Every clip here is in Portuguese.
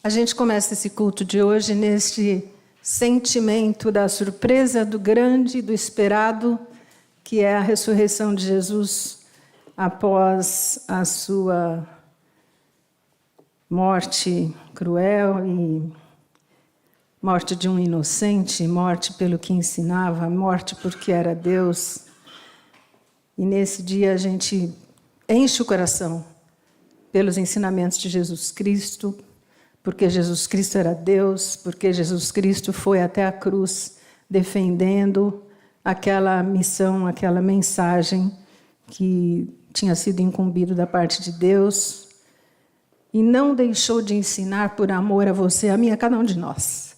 A gente começa esse culto de hoje neste sentimento da surpresa, do grande, do esperado, que é a ressurreição de Jesus após a sua morte cruel e morte de um inocente, morte pelo que ensinava, morte porque era Deus. E nesse dia a gente enche o coração pelos ensinamentos de Jesus Cristo, porque Jesus Cristo era Deus, porque Jesus Cristo foi até a cruz defendendo aquela missão, aquela mensagem que tinha sido incumbido da parte de Deus e não deixou de ensinar por amor a você, a mim, a cada um de nós.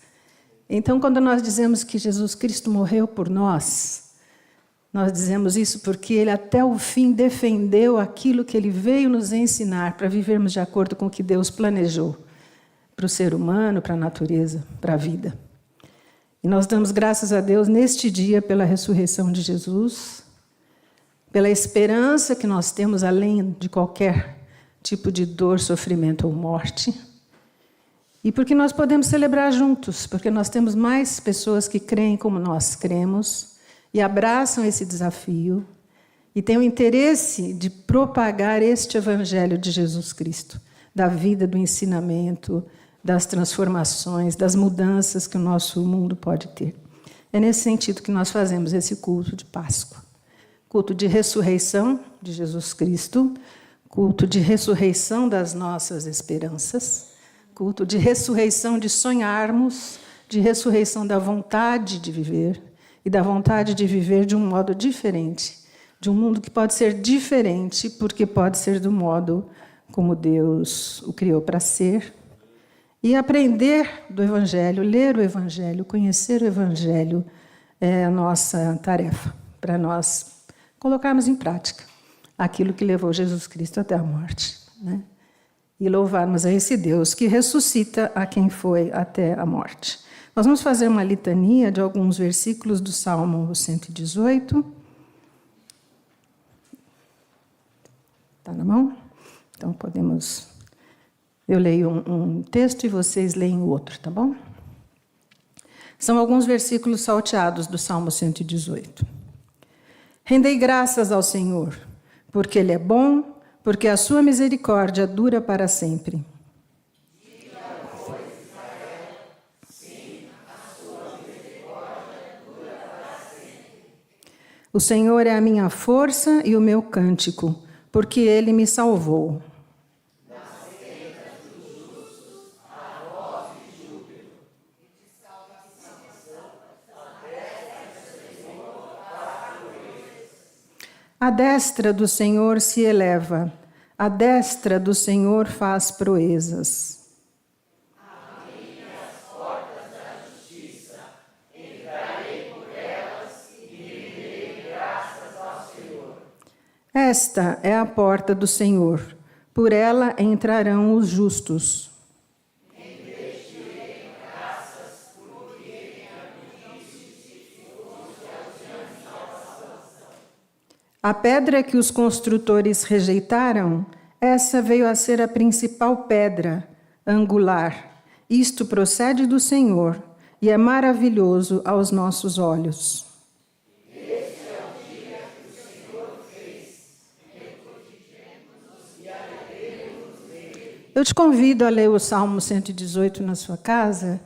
Então, quando nós dizemos que Jesus Cristo morreu por nós dizemos isso porque Ele até o fim defendeu aquilo que Ele veio nos ensinar para vivermos de acordo com o que Deus planejou para o ser humano, para a natureza, para a vida. E nós damos graças a Deus neste dia pela ressurreição de Jesus, pela esperança que nós temos além de qualquer tipo de dor, sofrimento ou morte. E porque nós podemos celebrar juntos, porque nós temos mais pessoas que creem como nós cremos e abraçam esse desafio e têm o interesse de propagar este evangelho de Jesus Cristo, da vida, do ensinamento, das transformações, das mudanças que o nosso mundo pode ter. É nesse sentido que nós fazemos esse culto de Páscoa. Culto de ressurreição de Jesus Cristo, culto de ressurreição das nossas esperanças, culto de ressurreição de sonharmos, de ressurreição da vontade de viver e da vontade de viver de um modo diferente, de um mundo que pode ser diferente porque pode ser do modo como Deus o criou para ser. E aprender do Evangelho, ler o Evangelho, conhecer o Evangelho é a nossa tarefa, para nós colocarmos em prática aquilo que levou Jesus Cristo até a morte, né? E louvarmos a esse Deus que ressuscita a quem foi até a morte. Nós vamos fazer uma litania de alguns versículos do Salmo 118. Está na mão? Então podemos... Eu leio um texto e vocês leem o outro, tá bom? São alguns versículos salteados do Salmo 118. Rendei graças ao Senhor, porque Ele é bom, porque a sua misericórdia dura para sempre. Diga, pois, Israel, sim, a sua misericórdia dura para sempre. O Senhor é a minha força e o meu cântico, porque Ele me salvou. A destra do Senhor se eleva, a destra do Senhor faz proezas. Abri as portas da justiça, entrarei por elas e renderei graças ao Senhor. Esta é a porta do Senhor, por ela entrarão os justos. A pedra que os construtores rejeitaram, essa veio a ser a principal pedra, angular. Isto procede do Senhor e é maravilhoso aos nossos olhos. Este é o dia que o Senhor fez, regocijemo-nos e alegremos nele. Eu te convido a ler o Salmo 118 na sua casa,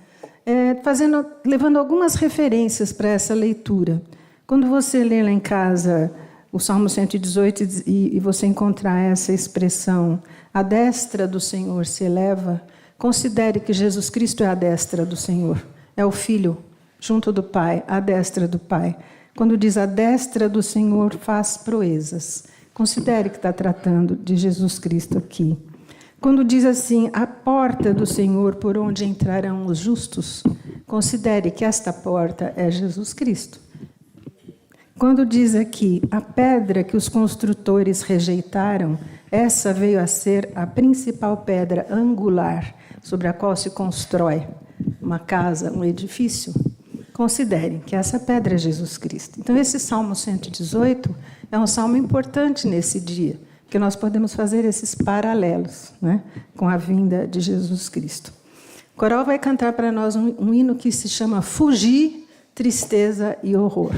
levando algumas referências para essa leitura. Quando você lê lá em casa o Salmo 118 e você encontrar essa expressão, a destra do Senhor se eleva, considere que Jesus Cristo é a destra do Senhor. É o Filho, junto do Pai, a destra do Pai. Quando diz a destra do Senhor faz proezas, considere que está tratando de Jesus Cristo aqui. Quando diz assim, a porta do Senhor por onde entrarão os justos, considere que esta porta é Jesus Cristo. Quando diz aqui, a pedra que os construtores rejeitaram, essa veio a ser a principal pedra angular sobre a qual se constrói uma casa, um edifício. Considerem que essa pedra é Jesus Cristo. Então, esse Salmo 118 é um salmo importante nesse dia, porque nós podemos fazer esses paralelos, né, com a vinda de Jesus Cristo. O coral vai cantar para nós um hino que se chama Fugir, Tristeza e Horror.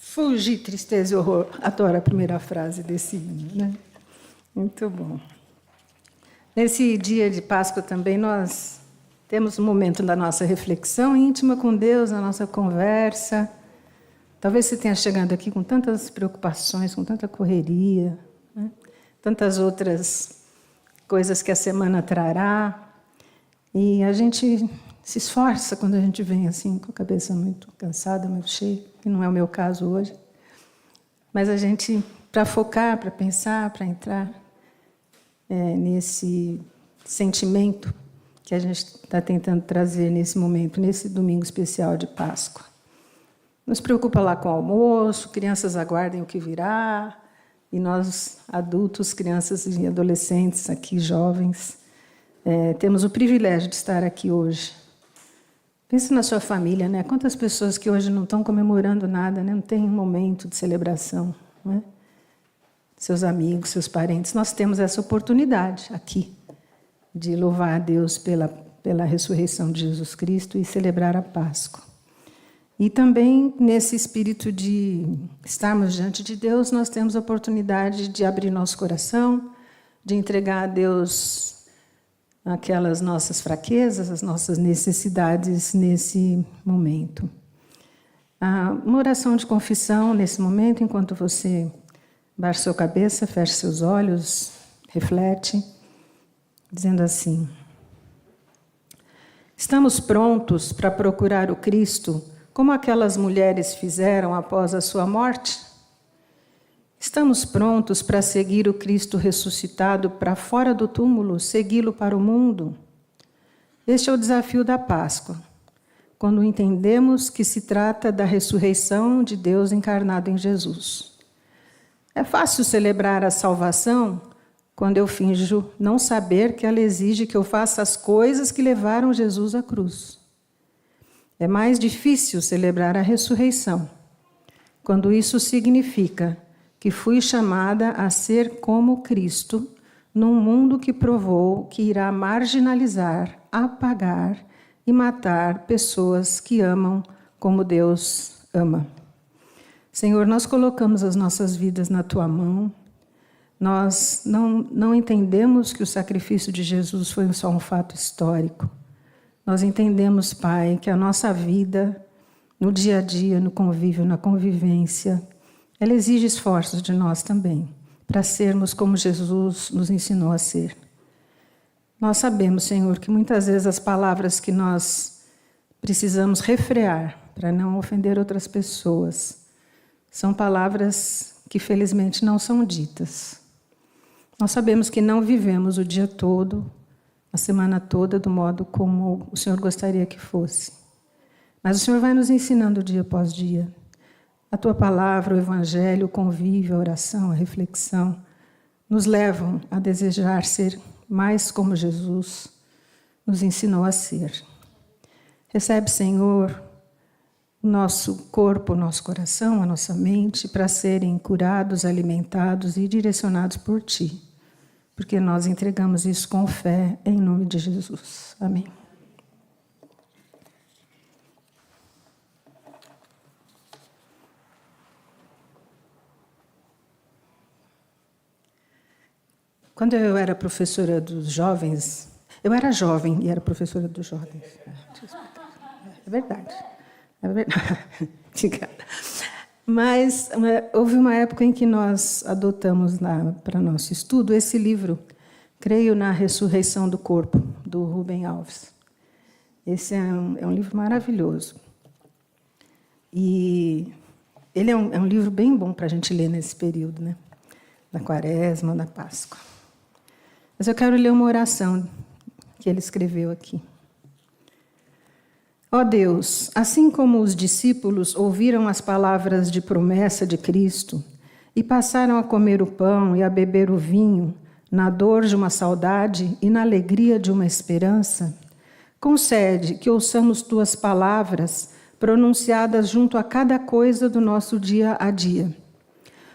Fugir, tristeza e horror. Adoro a primeira frase desse hino, né? Muito bom. Nesse dia de Páscoa também nós temos um momento da nossa reflexão íntima com Deus, na nossa conversa. Talvez você tenha chegado aqui com tantas preocupações, com tanta correria, né? Tantas outras coisas que a semana trará. E a gente se esforça quando a gente vem assim, com a cabeça muito cansada, muito cheia, que não é o meu caso hoje. Mas a gente, para focar, para pensar, para entrar nesse sentimento que a gente está tentando trazer nesse momento, nesse domingo especial de Páscoa. Nos preocupa lá com o almoço, crianças aguardem o que virá, e nós, adultos, crianças e adolescentes aqui, jovens, temos o privilégio de estar aqui hoje. Pense na sua família, né? Quantas pessoas que hoje não estão comemorando nada, né? Não tem um momento de celebração, né? Seus amigos, seus parentes. Nós temos essa oportunidade aqui de louvar a Deus pela ressurreição de Jesus Cristo e celebrar a Páscoa. E também, nesse espírito de estarmos diante de Deus, nós temos a oportunidade de abrir nosso coração, de entregar a Deus aquelas nossas fraquezas, as nossas necessidades nesse momento. Uma oração de confissão nesse momento, enquanto você baixa sua cabeça, fecha seus olhos, reflete, dizendo assim: estamos prontos para procurar o Cristo, como aquelas mulheres fizeram após a sua morte? Estamos prontos para seguir o Cristo ressuscitado para fora do túmulo, segui-lo para o mundo? Este é o desafio da Páscoa, quando entendemos que se trata da ressurreição de Deus encarnado em Jesus. É fácil celebrar a salvação quando eu finjo não saber que ela exige que eu faça as coisas que levaram Jesus à cruz. É mais difícil celebrar a ressurreição quando isso significa que fui chamada a ser como Cristo, num mundo que provou que irá marginalizar, apagar e matar pessoas que amam como Deus ama. Senhor, nós colocamos as nossas vidas na Tua mão. Nós não entendemos que o sacrifício de Jesus foi só um fato histórico. Nós entendemos, Pai, que a nossa vida, no dia a dia, no convívio, na convivência, ela exige esforços de nós também, para sermos como Jesus nos ensinou a ser. Nós sabemos, Senhor, que muitas vezes as palavras que nós precisamos refrear para não ofender outras pessoas são palavras que, felizmente, não são ditas. Nós sabemos que não vivemos o dia todo, a semana toda, do modo como o Senhor gostaria que fosse. Mas o Senhor vai nos ensinando dia após dia A tua palavra, o evangelho, o convívio, a oração, a reflexão, nos levam a desejar ser mais como Jesus nos ensinou a ser. Recebe, Senhor, o nosso corpo, o nosso coração, a nossa mente, para serem curados, alimentados e direcionados por Ti, porque nós entregamos isso com fé, em nome de Jesus. Amém. Quando eu era professora dos jovens, eu era jovem e era professora dos jovens. É verdade. É verdade. Mas houve uma época em que nós adotamos para nosso estudo esse livro, Creio na Ressurreição do Corpo, do Rubem Alves. Esse é um livro maravilhoso. E ele é um livro bem bom para a gente ler nesse período, né? Da Quaresma, da Páscoa. Mas eu quero ler uma oração que ele escreveu aqui. Ó Deus, assim como os discípulos ouviram as palavras de promessa de Cristo e passaram a comer o pão e a beber o vinho, na dor de uma saudade e na alegria de uma esperança, concede que ouçamos tuas palavras pronunciadas junto a cada coisa do nosso dia a dia.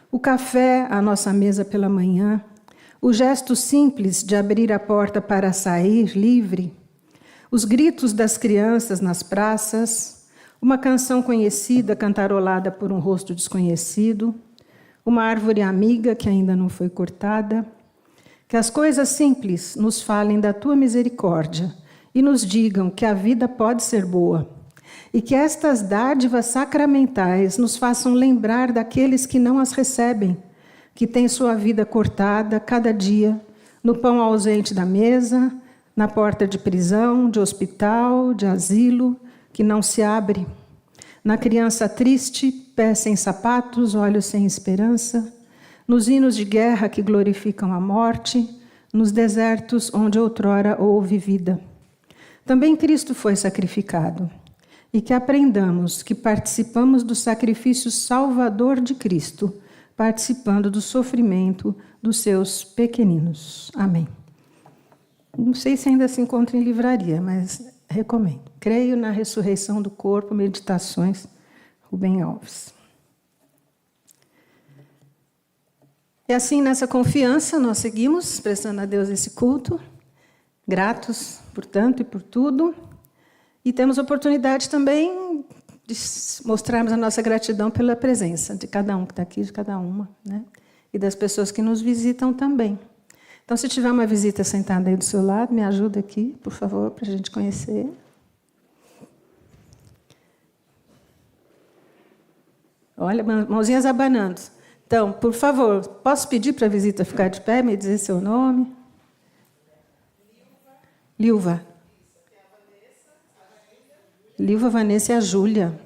O café à nossa mesa pela manhã, o gesto simples de abrir a porta para sair livre, os gritos das crianças nas praças, uma canção conhecida cantarolada por um rosto desconhecido, uma árvore amiga que ainda não foi cortada. Que as coisas simples nos falem da tua misericórdia e nos digam que a vida pode ser boa. E que estas dádivas sacramentais nos façam lembrar daqueles que não as recebem, que têm sua vida cortada cada dia, no pão ausente da mesa, na porta de prisão, de hospital, de asilo, que não se abre, na criança triste, pés sem sapatos, olhos sem esperança, nos hinos de guerra que glorificam a morte, nos desertos onde outrora houve vida. Também Cristo foi sacrificado, e que aprendamos que participamos do sacrifício salvador de Cristo, participando do sofrimento dos seus pequeninos. Amém. Não sei se ainda se encontra em livraria, mas recomendo. Creio na ressurreição do corpo, Meditações, Rubem Alves. E assim, nessa confiança, nós seguimos prestando a Deus esse culto, gratos por tanto e por tudo, e temos oportunidade também de mostrarmos a nossa gratidão pela presença de cada um que está aqui, de cada uma, né? E das pessoas que nos visitam também. Então, se tiver uma visita sentada aí do seu lado, me ajuda aqui, por favor, para a gente conhecer. Olha, mãozinhas abanando. Então, por favor, posso pedir para a visita ficar de pé, me dizer seu nome? Lilva. Lilva, Vanessa e a Júlia.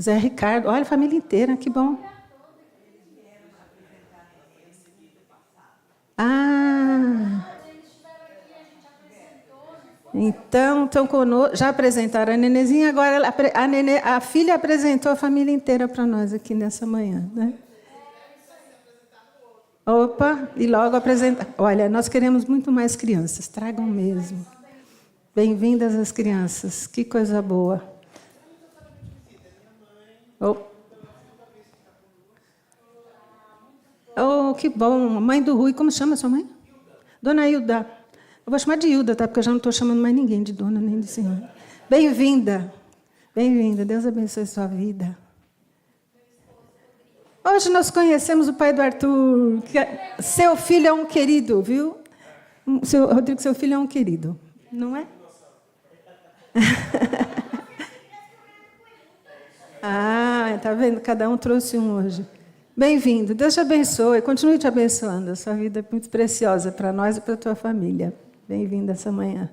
Zé Ricardo. Olha, a família inteira, que bom. Ah. Então, já apresentaram a Nenezinha, agora a filha apresentou a família inteira para nós aqui nessa manhã, né? Opa, e logo apresentar. Olha, nós queremos muito mais crianças, tragam mesmo. Bem-vindas as crianças, que coisa boa. Oh, que bom. Mãe do Rui, como chama sua mãe? Dona Hilda. Eu vou chamar de Hilda, tá? Porque eu já não estou chamando mais ninguém de dona nem de senhora. Bem-vinda. Bem-vinda. Deus abençoe sua vida. Hoje nós conhecemos o pai do Arthur. Seu filho é um querido, viu? Rodrigo, seu filho é um querido. Não é? Ah, tá vendo? Cada um trouxe um hoje. Bem-vindo. Deus te abençoe. Continue te abençoando. A sua vida é muito preciosa para nós e para a tua família. Bem-vindo essa manhã.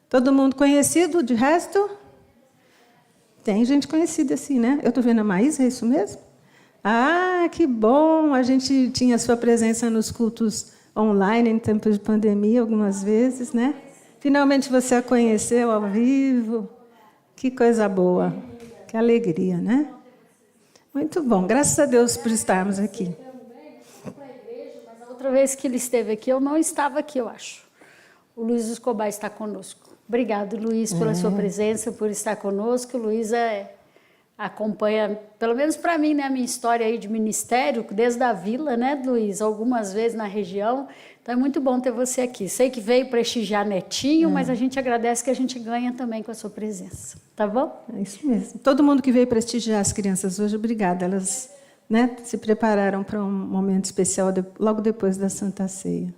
Todo mundo conhecido, de resto? Tem gente conhecida assim, né? Eu estou vendo a Maísa, é isso mesmo? Ah, que bom! A gente tinha a sua presença nos cultos online em tempos de pandemia algumas vezes, né? Finalmente você a conheceu ao vivo. Que coisa boa. Que alegria, né? Muito bom, graças a Deus por estarmos aqui. Mas a outra vez que ele esteve aqui, eu não estava aqui, eu acho. O Luiz Escobar está conosco. Obrigado, Luiz, pela sua presença, por estar conosco. O Luiz acompanha, pelo menos para mim, né, a minha história aí de ministério, desde a vila, né, Luiz? Algumas vezes na região. Então é muito bom ter você aqui. Sei que veio prestigiar Netinho, mas a gente agradece que a gente ganha também com a sua presença. Tá bom? É isso mesmo. Todo mundo que veio prestigiar as crianças hoje, obrigada. Elas, né, se prepararam para um momento especial logo depois da Santa Ceia.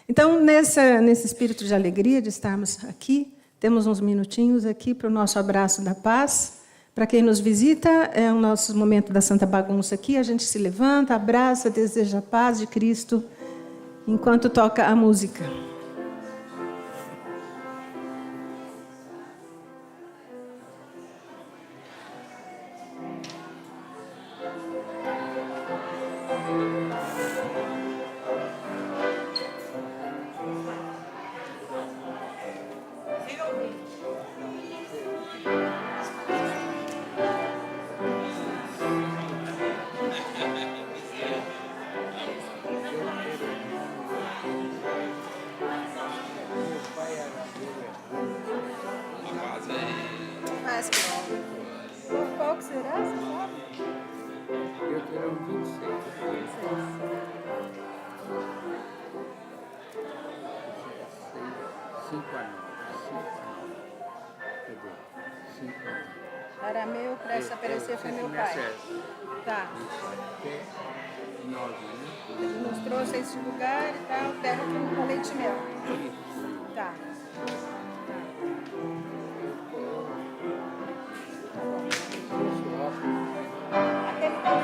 Então, nesse espírito de alegria de estarmos aqui, temos uns minutinhos aqui para o nosso abraço da paz. Para quem nos visita, é o nosso momento da Santa Bagunça aqui. A gente se levanta, abraça, deseja a paz de Cristo, enquanto toca a música. Qual que será? Você sabe? Eu quero um 26. 5 a 9. Cadê? 5 a 9. Arameu, prestes a aparecer, foi meu pai. Tá. Até 9, né? Ele nos trouxe a esse lugar e tal, terra com leite e mel. Tá. Aquele tá.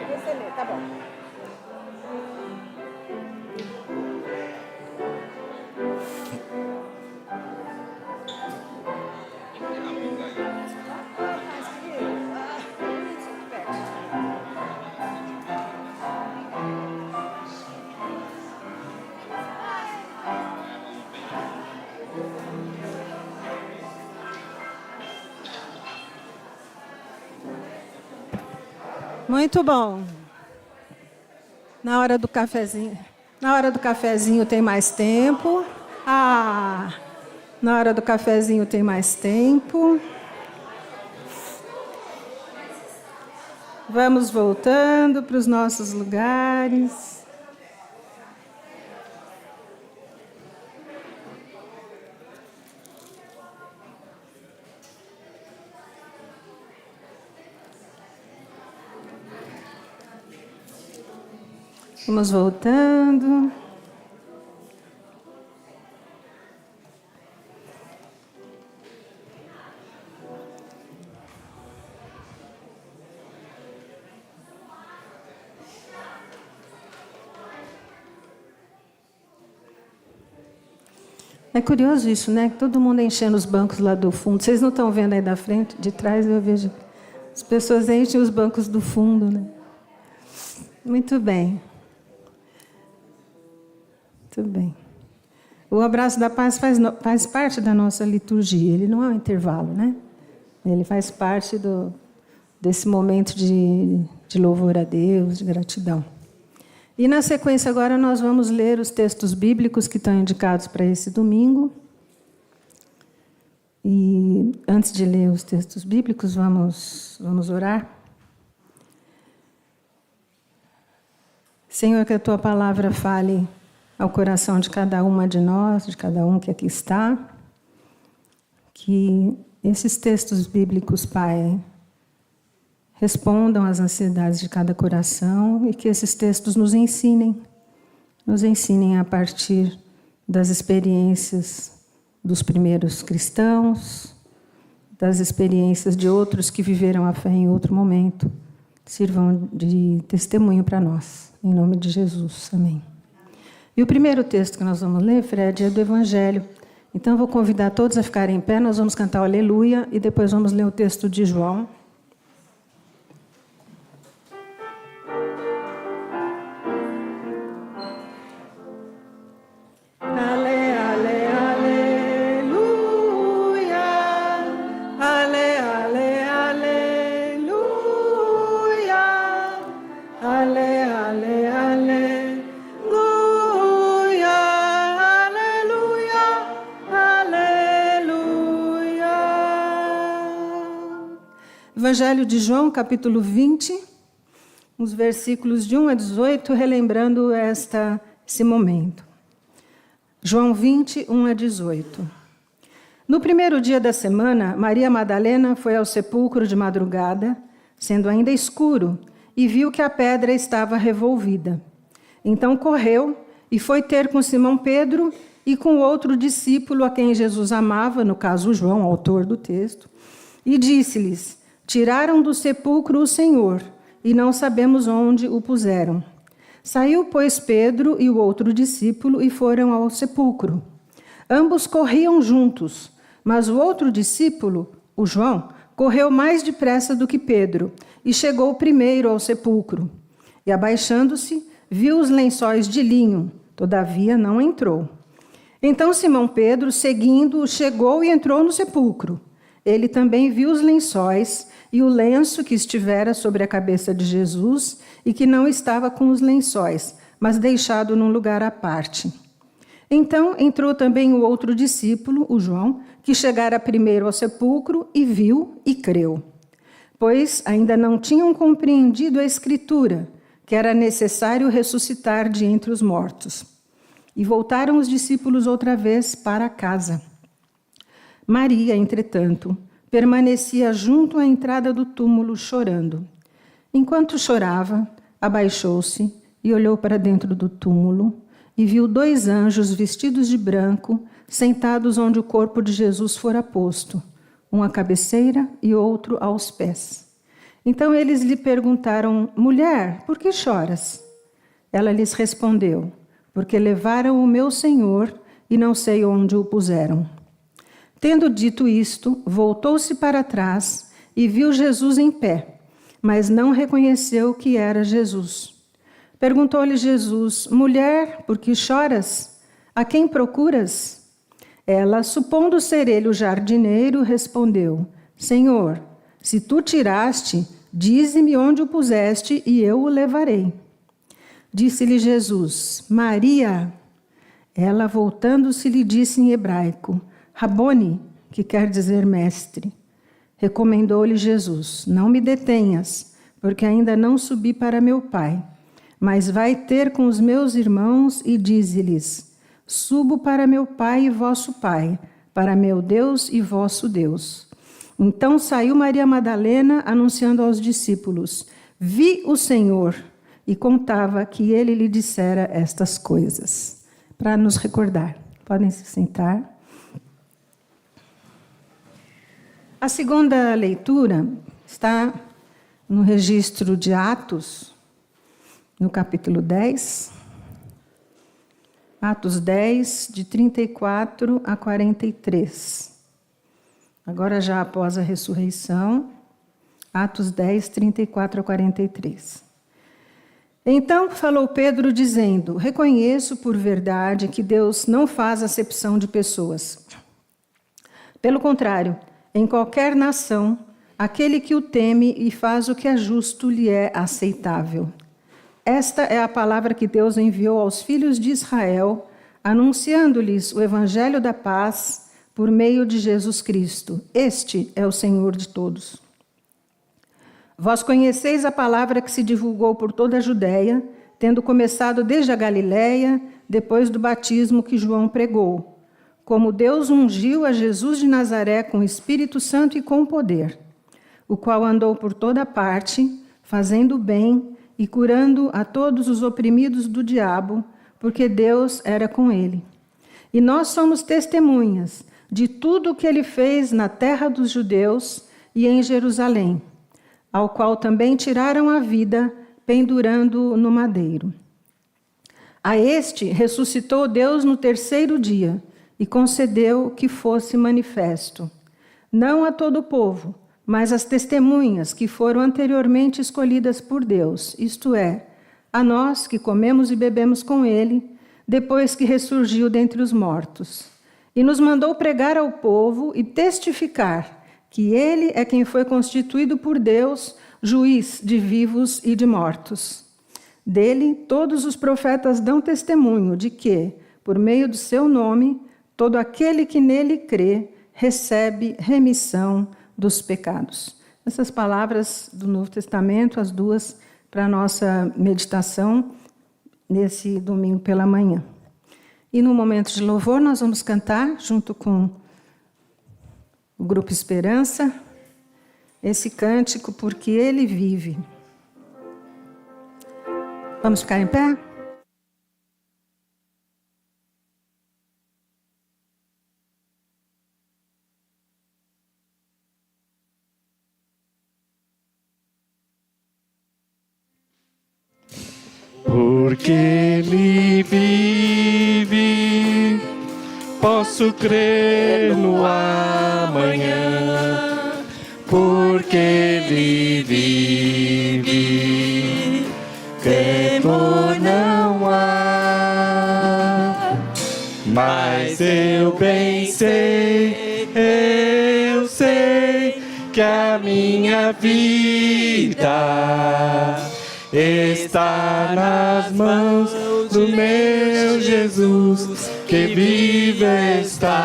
Você lê, tá bom. Muito bom. Na hora do cafezinho tem mais tempo. Na hora do cafezinho tem mais tempo. Vamos voltando para os nossos lugares. Vamos voltando. É curioso isso, né? Todo mundo enchendo os bancos lá do fundo. Vocês não estão vendo aí da frente? De trás eu vejo. As pessoas enchem os bancos do fundo, né? Muito bem. Muito bem. O abraço da paz faz parte da nossa liturgia. Ele não é um intervalo, né? Ele faz parte desse momento de louvor a Deus, de gratidão. E, na sequência, agora, nós vamos ler os textos bíblicos que estão indicados para esse domingo. E, antes de ler os textos bíblicos, vamos orar. Senhor, que a Tua palavra fale ao coração de cada uma de nós, de cada um que aqui está. Que esses textos bíblicos, Pai, respondam às ansiedades de cada coração e que esses textos nos ensinem a partir das experiências dos primeiros cristãos, das experiências de outros que viveram a fé em outro momento, sirvam de testemunho para nós. Em nome de Jesus. Amém. E o primeiro texto que nós vamos ler, Fred, é do Evangelho. Então, eu vou convidar todos a ficarem em pé, nós vamos cantar o Aleluia e depois vamos ler o texto de João. Ale, ale, aleluia, ale, Evangelho de João, capítulo 20, os versículos de 1 a 18, relembrando esse momento. João 20, 1 a 18. No primeiro dia da semana, Maria Madalena foi ao sepulcro de madrugada, sendo ainda escuro, e viu que a pedra estava revolvida. Então correu e foi ter com Simão Pedro e com outro discípulo a quem Jesus amava, no caso João, autor do texto, e disse-lhes: tiraram do sepulcro o Senhor, e não sabemos onde o puseram. Saiu, pois, Pedro e o outro discípulo e foram ao sepulcro. Ambos corriam juntos, mas o outro discípulo, o João, correu mais depressa do que Pedro e chegou primeiro ao sepulcro. E, abaixando-se, viu os lençóis de linho, todavia não entrou. Então Simão Pedro, seguindo, chegou e entrou no sepulcro. Ele também viu os lençóis e o lenço que estivera sobre a cabeça de Jesus e que não estava com os lençóis, mas deixado num lugar à parte. Então entrou também o outro discípulo, o João, que chegara primeiro ao sepulcro e viu e creu. Pois ainda não tinham compreendido a Escritura, que era necessário ressuscitar de entre os mortos. E voltaram os discípulos outra vez para casa. Maria, entretanto, permanecia junto à entrada do túmulo, chorando. Enquanto chorava, abaixou-se e olhou para dentro do túmulo e viu 2 anjos vestidos de branco, sentados onde o corpo de Jesus fora posto, um à cabeceira e outro aos pés. Então eles lhe perguntaram: mulher, por que choras? Ela lhes respondeu: porque levaram o meu Senhor e não sei onde o puseram. Tendo dito isto, voltou-se para trás e viu Jesus em pé, mas não reconheceu que era Jesus. Perguntou-lhe Jesus: mulher, por que choras? A quem procuras? Ela, supondo ser ele o jardineiro, respondeu: Senhor, se tu tiraste, dize-me onde o puseste e eu o levarei. Disse-lhe Jesus: Maria. Ela, voltando-se, lhe disse em hebraico: Rabone, que quer dizer mestre. Recomendou-lhe Jesus: não me detenhas, porque ainda não subi para meu Pai. Mas vai ter com os meus irmãos e dize-lhes: subo para meu Pai e vosso Pai, para meu Deus e vosso Deus. Então saiu Maria Madalena, anunciando aos discípulos: vi o Senhor, e contava que ele lhe dissera estas coisas. Para nos recordar. Podem se sentar. A segunda leitura está no registro de Atos, no capítulo 10. Atos 10, de 34 a 43. Agora já após a ressurreição, Atos 10, 34 a 43. Então falou Pedro dizendo: reconheço por verdade que Deus não faz acepção de pessoas. Pelo contrário, em qualquer nação, aquele que o teme e faz o que é justo lhe é aceitável. Esta é a palavra que Deus enviou aos filhos de Israel, anunciando-lhes o evangelho da paz por meio de Jesus Cristo. Este é o Senhor de todos. Vós conheceis a palavra que se divulgou por toda a Judéia, tendo começado desde a Galiléia, depois do batismo que João pregou, como Deus ungiu a Jesus de Nazaré com o Espírito Santo e com poder, o qual andou por toda parte, fazendo bem e curando a todos os oprimidos do diabo, porque Deus era com ele. E nós somos testemunhas de tudo o que ele fez na terra dos judeus e em Jerusalém, ao qual também tiraram a vida, pendurando-o no madeiro. A este ressuscitou Deus no 3º dia e concedeu que fosse manifesto, não a todo o povo, mas às testemunhas que foram anteriormente escolhidas por Deus, isto é, a nós que comemos e bebemos com ele, depois que ressurgiu dentre os mortos. E nos mandou pregar ao povo e testificar que ele é quem foi constituído por Deus, juiz de vivos e de mortos. Dele, todos os profetas dão testemunho de que, por meio do seu nome, todo aquele que nele crê recebe remissão dos pecados. essas palavras do Novo Testamento, as duas, para a nossa meditação nesse domingo pela manhã. E no momento de louvor, nós vamos cantar, junto com o Grupo Esperança, esse cântico, Porque Ele Vive. Vamos ficar em pé? Porque Ele vive, posso crer no amanhã. Porque Ele vive, temor não há. Mas eu bem sei, que a minha vida está nas mãos do meu Jesus, que vive está.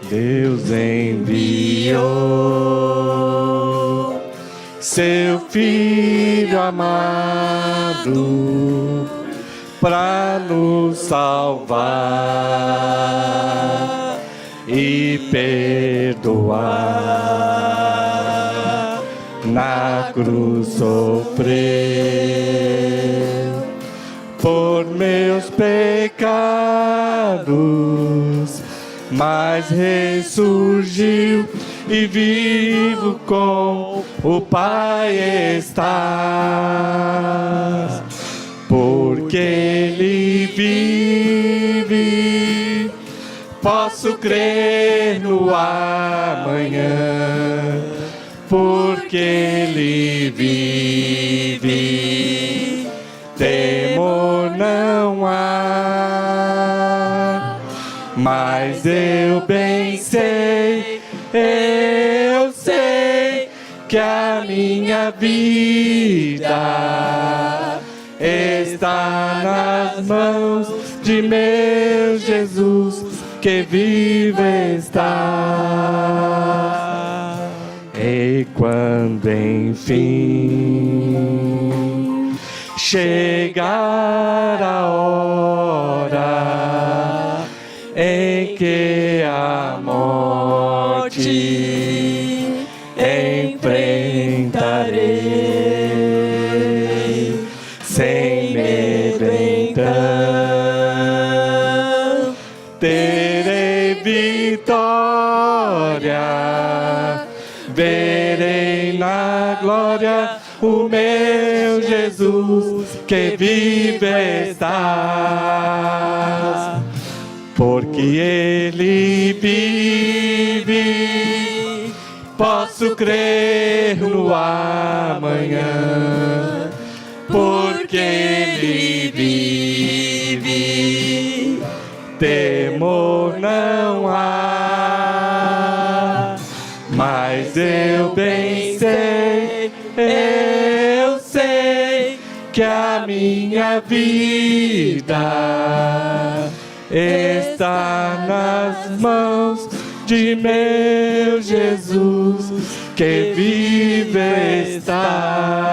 Deus enviou seu Filho amado para nos salvar e perdoar. Na cruz sofreu por meus pecados, mas ressurgiu e vivo com o Pai está. Porque Ele vive, posso crer no amanhã. Porque Ele vive, temor não há. Mas eu bem sei, que a minha vida está nas mãos de meu Jesus, que vive está. E quando enfim chegar a hora em que a morte enfrentarei, sem medo então terei vitória. Verei na glória o meu Jesus, que vive está. Porque Ele vive, posso crer no amanhã. Porque Ele vive, temor não há. Mas eu bem sei, que a minha vida está nas mãos de meu Jesus, que vive está.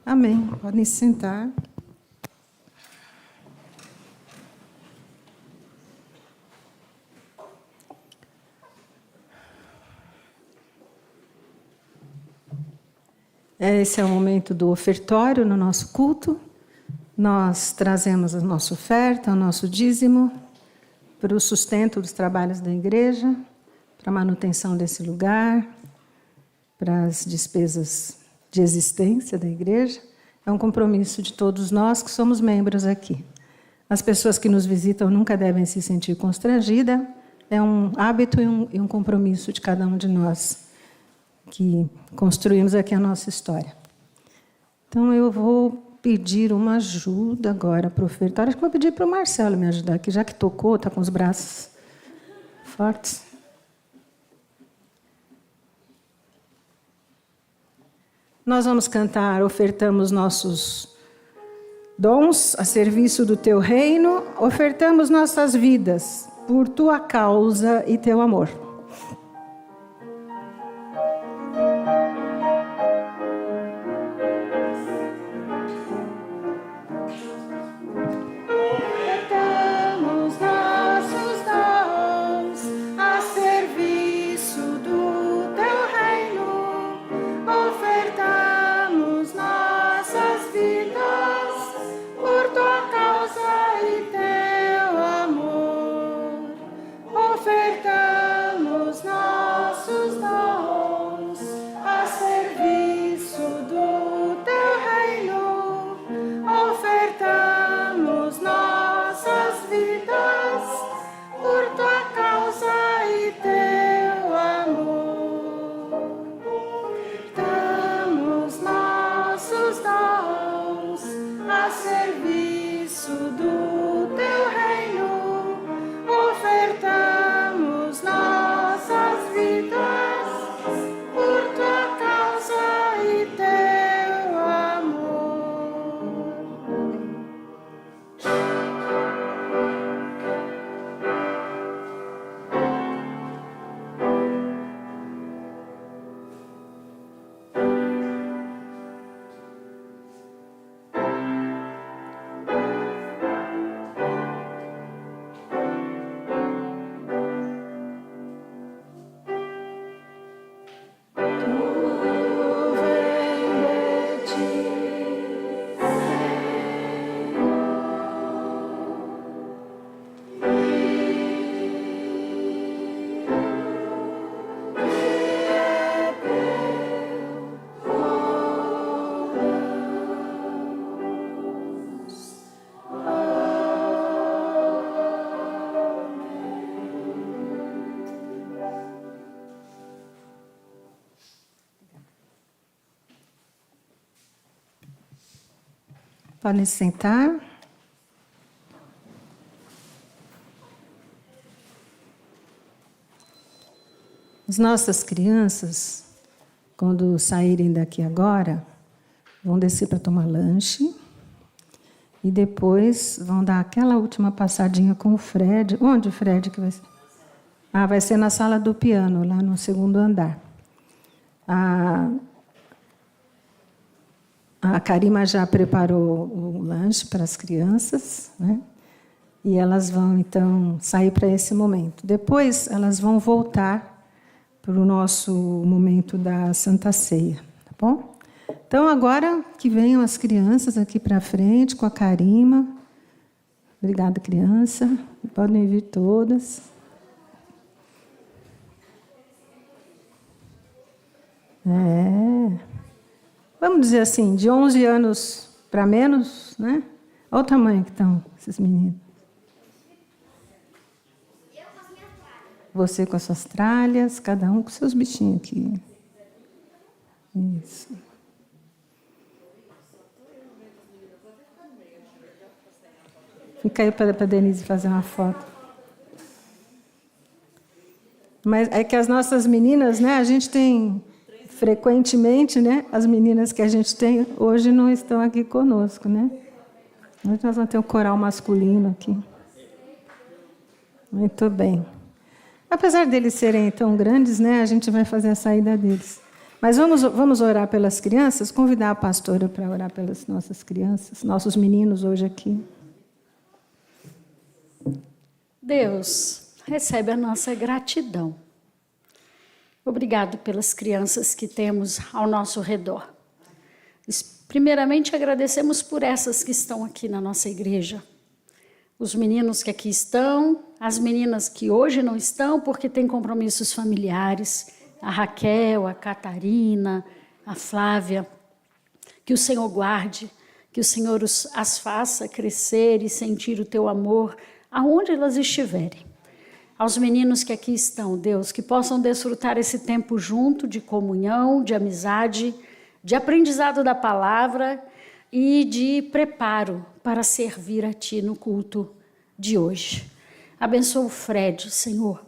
Amém. Podem se sentar. Esse é o momento do ofertório no nosso culto. Nós trazemos a nossa oferta, o nosso dízimo, para o sustento dos trabalhos da igreja, para a manutenção desse lugar, para as despesas de existência da igreja. É um compromisso de todos nós que somos membros aqui. As pessoas que nos visitam nunca devem se sentir constrangidas. É um hábito e um compromisso de cada um de nós que construímos aqui a nossa história. Então, eu vou pedir uma ajuda agora para o ofertório. Acho que vou pedir para o Marcelo me ajudar aqui, já que tocou, está com os braços fortes. Nós vamos cantar, ofertamos nossos dons a serviço do teu reino, ofertamos nossas vidas por tua causa e teu amor. Ofertamos nossos dons a serviço do teu reino, ofertamos nossas vidas por tua causa e teu amor. Ofertamos nossos dons a serviço do teu reino, ofertamos nossas vidas por tua causa e teu amor. Ofertamos nossos dons a serviço do teu reino, ofertamos nossas vidas por tua causa e teu amor. Tu vem de ti, podem se sentar. As nossas crianças, quando saírem daqui agora, vão descer para tomar lanche e depois vão dar aquela última passadinha com o Fred. Onde o Fred que vai ser? Ah, vai ser na sala do piano, lá no segundo andar. A Karima já preparou o lanche para as crianças, né? E elas vão, então, sair para esse momento. Depois, elas vão voltar para o nosso momento da Santa Ceia, tá bom? Então, agora que venham as crianças aqui para frente com a Karima. Obrigada, criança. Podem vir todas. Vamos dizer assim, de 11 anos para menos, né? Olha o tamanho que estão esses meninos. Eu com as minhas tralhas. Você com as suas tralhas, cada um com seus bichinhos aqui. Isso. Fica aí para a Denise fazer uma foto. Mas é que as nossas meninas, né? A gente tem frequentemente, né? As meninas que a gente tem hoje não estão aqui conosco, né? Hoje nós vamos ter um coral masculino aqui. Muito bem. Apesar deles serem tão grandes, né? A gente vai fazer a saída deles. Mas vamos orar pelas crianças, convidar a pastora para orar pelas nossas crianças, nossos meninos hoje aqui. Deus, recebe a nossa gratidão. Obrigado pelas crianças que temos ao nosso redor. Primeiramente, agradecemos por essas que estão aqui na nossa igreja. Os meninos que aqui estão, as meninas que hoje não estão porque têm compromissos familiares, a Raquel, a Catarina, a Flávia. Que o Senhor guarde, que o Senhor as faça crescer e sentir o teu amor aonde elas estiverem. Aos meninos que aqui estão, Deus, que possam desfrutar esse tempo junto de comunhão, de amizade, de aprendizado da palavra e de preparo para servir a Ti no culto de hoje. Abençoa o Fred, Senhor.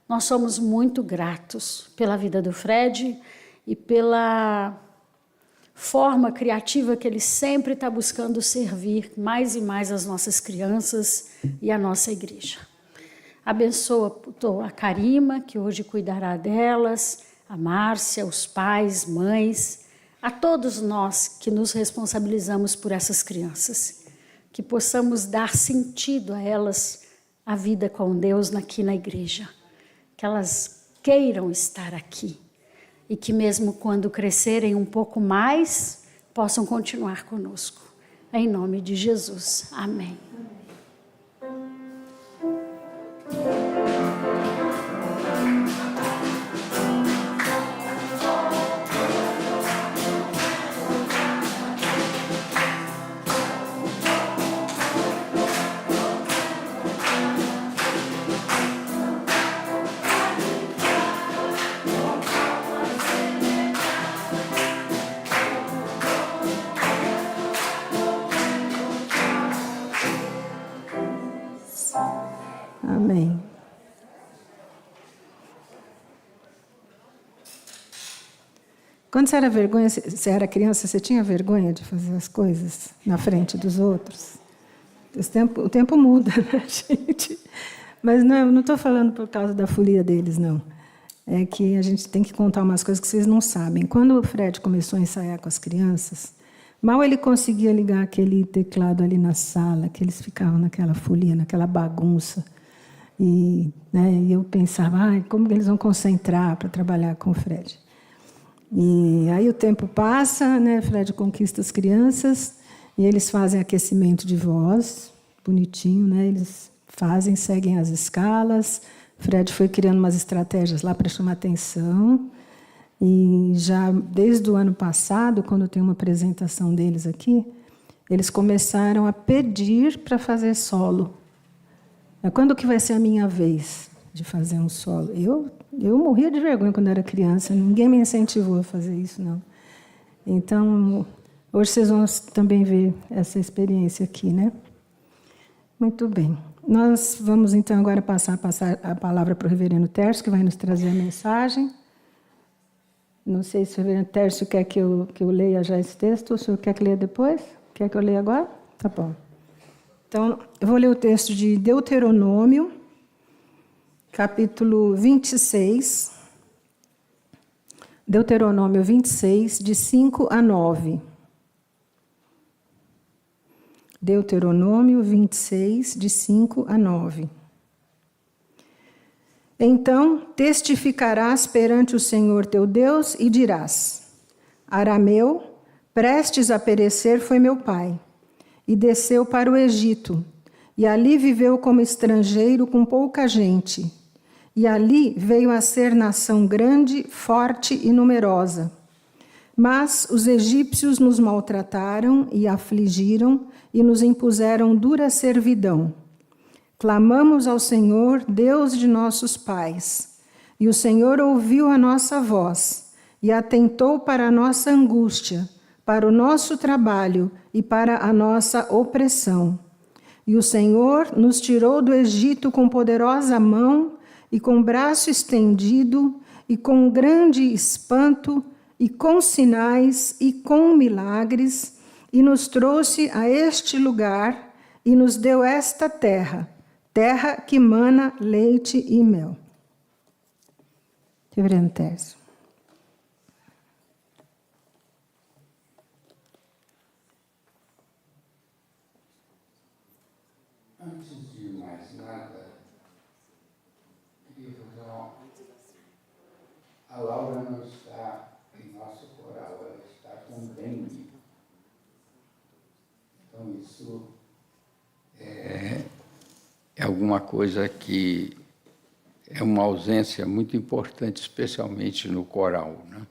Nós somos muito gratos pela vida do Fred e pela forma criativa que Ele sempre está buscando servir mais e mais as nossas crianças e a nossa igreja. Abençoa a Karima, que hoje cuidará delas, a Márcia, os pais, mães, a todos nós que nos responsabilizamos por essas crianças, que possamos dar sentido a elas, a vida com Deus aqui na igreja, que elas queiram estar aqui e que mesmo quando crescerem um pouco mais, possam continuar conosco. Em nome de Jesus. Amém. Amém. Quando você era criança, você tinha vergonha de fazer as coisas na frente dos outros? O tempo muda, né, gente? Mas não estou falando por causa da folia deles, não. É que a gente tem que contar umas coisas que vocês não sabem. Quando o Fred começou a ensaiar com as crianças, mal ele conseguia ligar aquele teclado ali na sala, que eles ficavam naquela folia, naquela bagunça. E eu pensava, como que eles vão concentrar para trabalhar com o Fred? E aí o tempo passa, né? Fred conquista as crianças e eles fazem aquecimento de voz, bonitinho, né? Eles seguem as escalas. Fred foi criando umas estratégias lá para chamar atenção. E já desde o ano passado, quando tem uma apresentação deles aqui, eles começaram a pedir para fazer solo. Quando que vai ser a minha vez de fazer um solo? Eu morria de vergonha quando era criança, ninguém me incentivou a fazer isso, não. Então, hoje vocês vão também ver essa experiência aqui, né? Muito bem. Nós vamos, então, agora passar a palavra para o reverendo Tércio, que vai nos trazer a mensagem. Não sei se o reverendo Tércio quer que eu leia já esse texto, ou se o senhor quer que leia depois? Quer que eu leia agora? Tá bom. Então, eu vou ler o texto de Deuteronômio, capítulo 26. Deuteronômio 26, de 5 a 9. Deuteronômio 26, de 5 a 9. Então testificarás perante o Senhor teu Deus e dirás: Arameu, prestes a perecer, foi meu pai, e desceu para o Egito, e ali viveu como estrangeiro com pouca gente, e ali veio a ser nação grande, forte e numerosa. Mas os egípcios nos maltrataram e afligiram e nos impuseram dura servidão. Clamamos ao Senhor, Deus de nossos pais, e o Senhor ouviu a nossa voz e atentou para a nossa angústia, para o nosso trabalho e para a nossa opressão. E o Senhor nos tirou do Egito com poderosa mão e com braço estendido e com grande espanto e com sinais e com milagres, e nos trouxe a este lugar e nos deu esta terra, terra que mana leite e mel. Reverendo Tércio. Antes de mais nada, queria falar, a Laura não está em nosso coral, ela está com dengue. Então isso é alguma coisa que é uma ausência muito importante, especialmente no coral, né?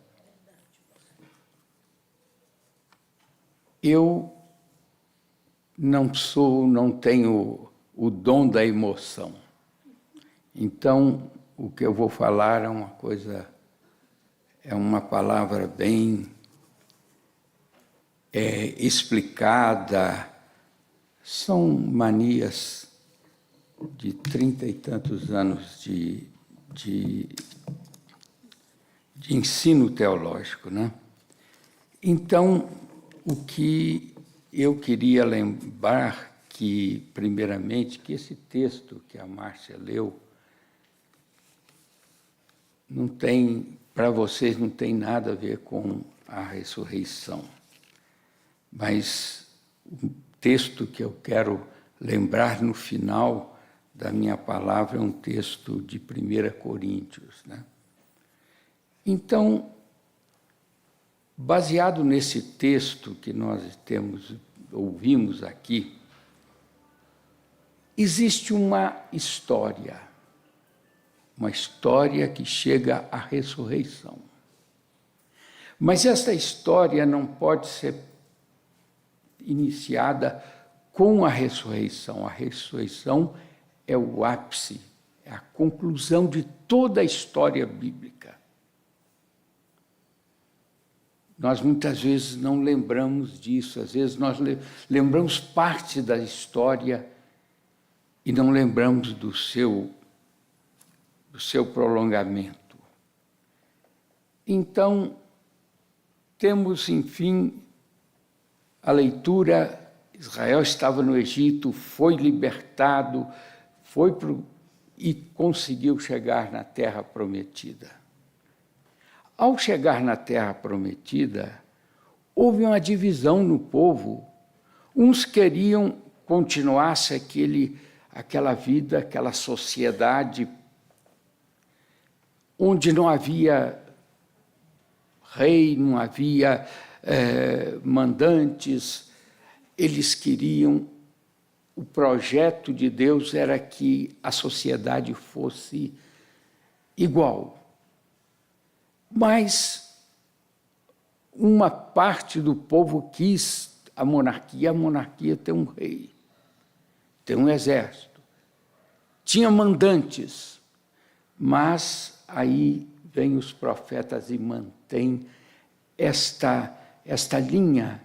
Eu não tenho o dom da emoção. Então, o que eu vou falar é uma palavra bem explicada. São manias de 30 e tantos anos de ensino teológico, né? Então, o que eu queria lembrar que, primeiramente, que esse texto que a Márcia leu não tem, para vocês, não tem nada a ver com a ressurreição. Mas o texto que eu quero lembrar no final da minha palavra é um texto de 1 Coríntios, né? Então, baseado nesse texto que nós ouvimos aqui, existe uma história que chega à ressurreição. Mas essa história não pode ser iniciada com a ressurreição. A ressurreição é o ápice, é a conclusão de toda a história bíblica. Nós muitas vezes não lembramos disso, às vezes nós lembramos parte da história e não lembramos do seu prolongamento. Então, temos, enfim, a leitura. Israel estava no Egito, foi libertado, e conseguiu chegar na Terra Prometida. Ao chegar na Terra Prometida, houve uma divisão no povo. Uns queriam continuar-se aquela vida, aquela sociedade onde não havia rei, não havia mandantes. Eles queriam, o projeto de Deus era que a sociedade fosse igual. Mas uma parte do povo quis a monarquia tem um rei, tem um exército, tinha mandantes, mas aí vêm os profetas e mantêm esta linha,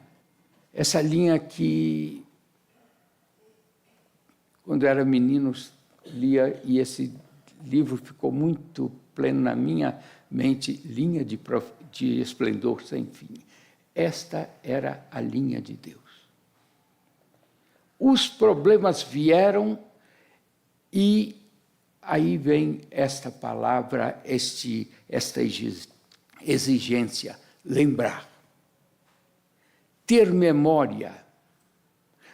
essa linha que, quando eu era menino, lia, e esse livro ficou muito pleno na minha mente, linha de esplendor sem fim. Esta era a linha de Deus. Os problemas vieram e aí vem esta palavra, esta exigência, lembrar, ter memória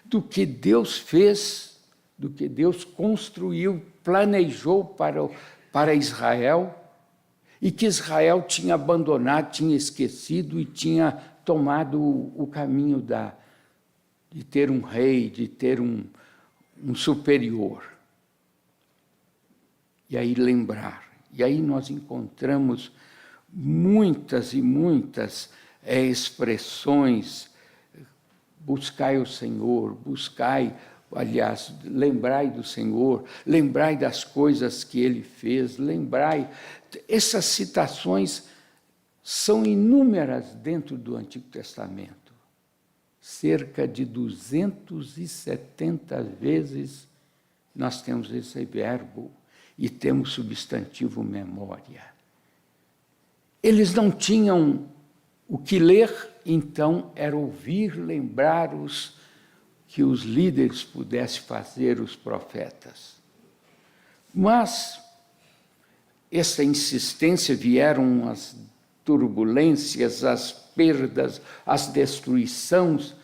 do que Deus fez, do que Deus construiu, planejou para Israel, e que Israel tinha abandonado, tinha esquecido e tinha tomado o caminho de ter um rei, de ter um superior. E aí lembrar. E aí nós encontramos muitas e muitas expressões. Buscai o Senhor, lembrai do Senhor, lembrai das coisas que Ele fez, lembrai. Essas citações são inúmeras dentro do Antigo Testamento. Cerca de 270 vezes nós temos esse verbo e temos substantivo memória. Eles não tinham o que ler, então era ouvir, lembrar que os líderes pudessem fazer, os profetas. Mas essa insistência, vieram as turbulências, as perdas, as destruições,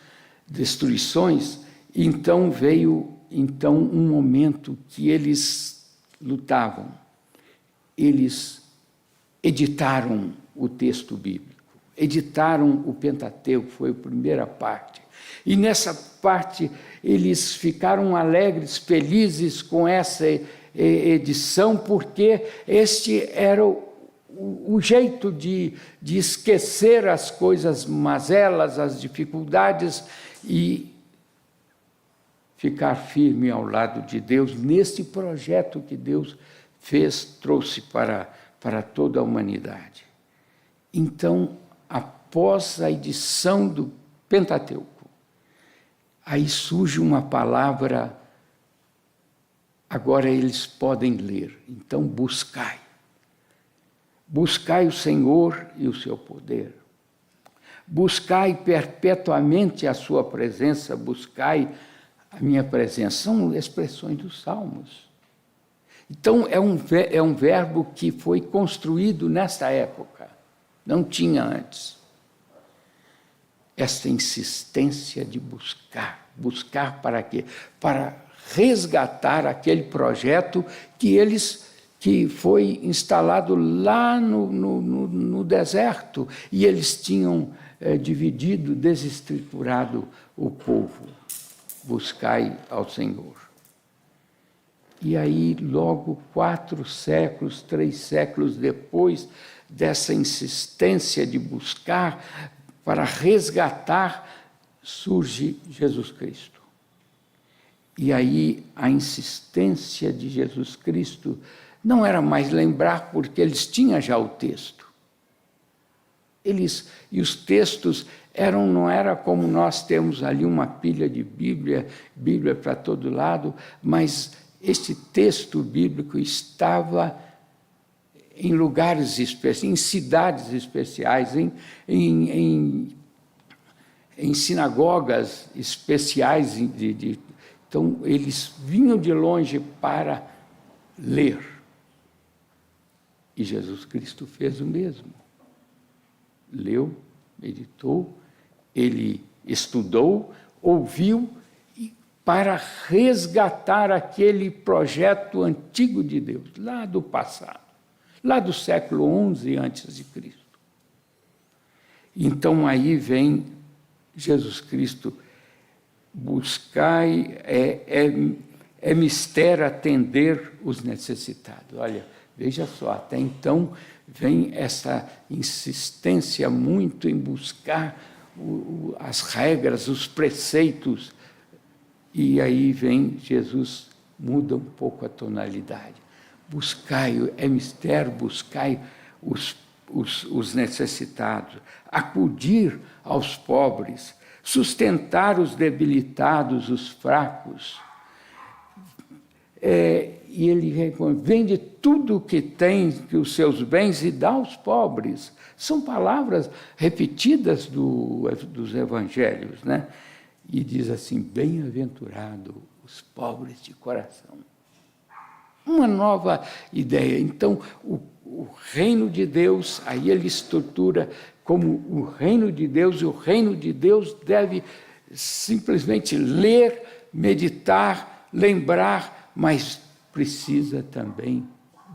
então veio um momento que eles lutavam. Eles editaram o texto bíblico, editaram o Pentateuco, foi a primeira parte. E nessa parte eles ficaram alegres, felizes com essa edição, porque este era o jeito de esquecer as coisas mazelas, as dificuldades, e ficar firme ao lado de Deus nesse projeto que Deus trouxe para toda a humanidade. Então, após a edição do Pentateuco, aí surge uma palavra, agora eles podem ler. Então, buscai. Buscai o Senhor e o seu poder. buscai perpetuamente a sua presença, buscai a minha presença. São expressões dos Salmos. Então, é um verbo que foi construído nesta época, não tinha antes. Esta insistência de buscar. Buscar para quê? Para resgatar aquele projeto que foi instalado lá no deserto, e eles tinham dividido, desestruturado o povo. Buscai ao Senhor. E aí, logo 4 séculos, 3 séculos depois dessa insistência de buscar para resgatar, surge Jesus Cristo. E aí a insistência de Jesus Cristo não era mais lembrar, porque eles tinham já o texto. E os textos não era como nós temos ali uma pilha de Bíblia para todo lado, mas este texto bíblico estava em lugares especiais, em cidades especiais, em sinagogas especiais. Então, eles vinham de longe para ler. E Jesus Cristo fez o mesmo. Leu, meditou, ele estudou, ouviu, para resgatar aquele projeto antigo de Deus, lá do passado, lá do século XI a.C. Então, aí vem Jesus Cristo, buscai, é mistério atender os necessitados. Olha, veja só, até então vem essa insistência muito em buscar as regras, os preceitos. E aí vem Jesus, muda um pouco a tonalidade. Buscai, é mistério, buscai os necessitados, acudir aos pobres, sustentar os debilitados, os fracos. E ele recomenda: vende tudo o que tem, os seus bens, e dá aos pobres. São palavras repetidas dos evangelhos, né? E diz assim: bem-aventurado os pobres de coração. Uma nova ideia. Então, o reino de Deus, aí ele estrutura como o reino de Deus, e o reino de Deus deve simplesmente ler, meditar, lembrar, mas precisa também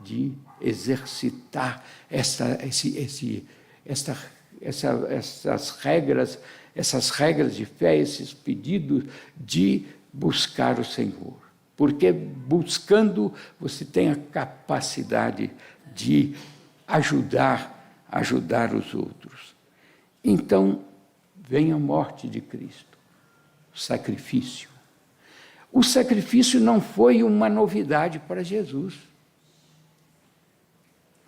de exercitar essas regras de fé, esses pedidos de buscar o Senhor. Porque buscando você tem a capacidade de ajudar os outros. Então, vem a morte de Cristo, o sacrifício. O sacrifício não foi uma novidade para Jesus.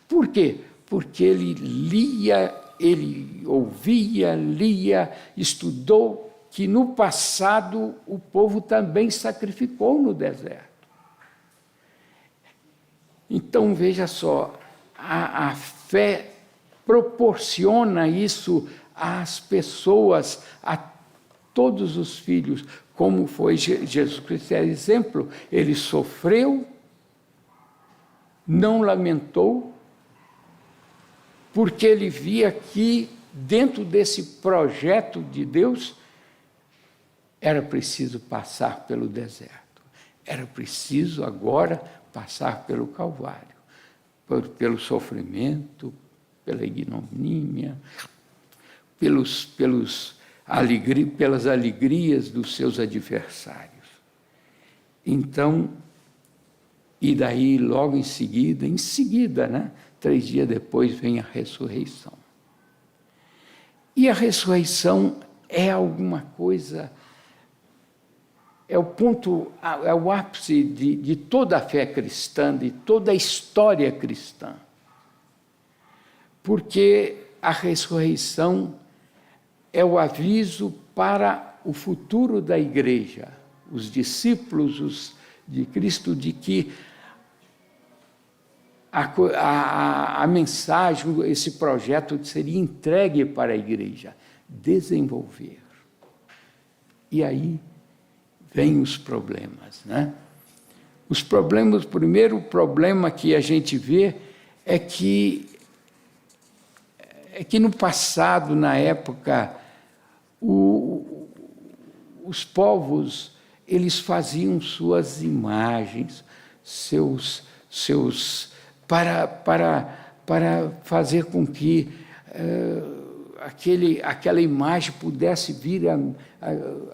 Por quê? Porque ele lia, ele ouvia, lia, estudou que no passado o povo também sacrificou no deserto. Então, veja só, a fé proporciona isso às pessoas, a todos os filhos, como foi Jesus Cristo, é exemplo. Ele sofreu, não lamentou, porque ele via que dentro desse projeto de Deus era preciso passar pelo deserto, era preciso agora passar pelo Calvário, pelo sofrimento, pela ignomínia, pelas alegrias dos seus adversários. Então, e daí logo em seguida, né, 3 dias depois vem a ressurreição. E a ressurreição é alguma coisa, é o ponto, é o ápice de toda a fé cristã, de toda a história cristã. Porque a ressurreição é o aviso para o futuro da igreja, os discípulos de Cristo, de que a mensagem, esse projeto seria entregue para a igreja. desenvolver. E aí vêm os problemas, né? Os problemas, o primeiro problema que a gente vê é que no passado, na época, os povos, eles faziam suas imagens, para fazer com que aquela imagem pudesse vir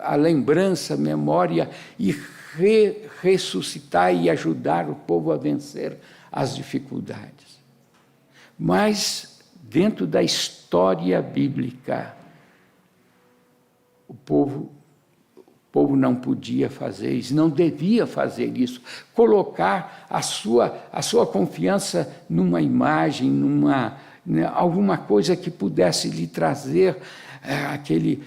a lembrança, a memória, e ressuscitar e ajudar o povo a vencer as dificuldades. Mas, dentro da história bíblica, o povo não podia fazer isso, não devia fazer isso, colocar a sua confiança numa imagem, alguma coisa que pudesse lhe trazer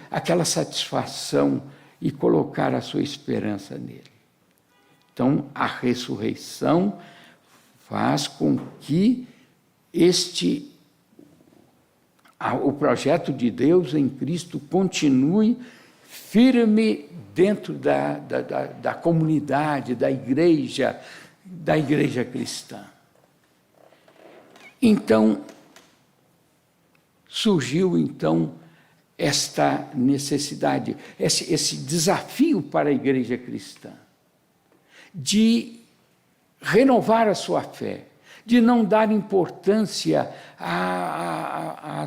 aquela satisfação e colocar a sua esperança nele. Então, a ressurreição faz com que o projeto de Deus em Cristo continue firme dentro da comunidade, da igreja cristã. Então, surgiu esta necessidade, esse desafio para a igreja cristã, de renovar a sua fé, de não dar importância a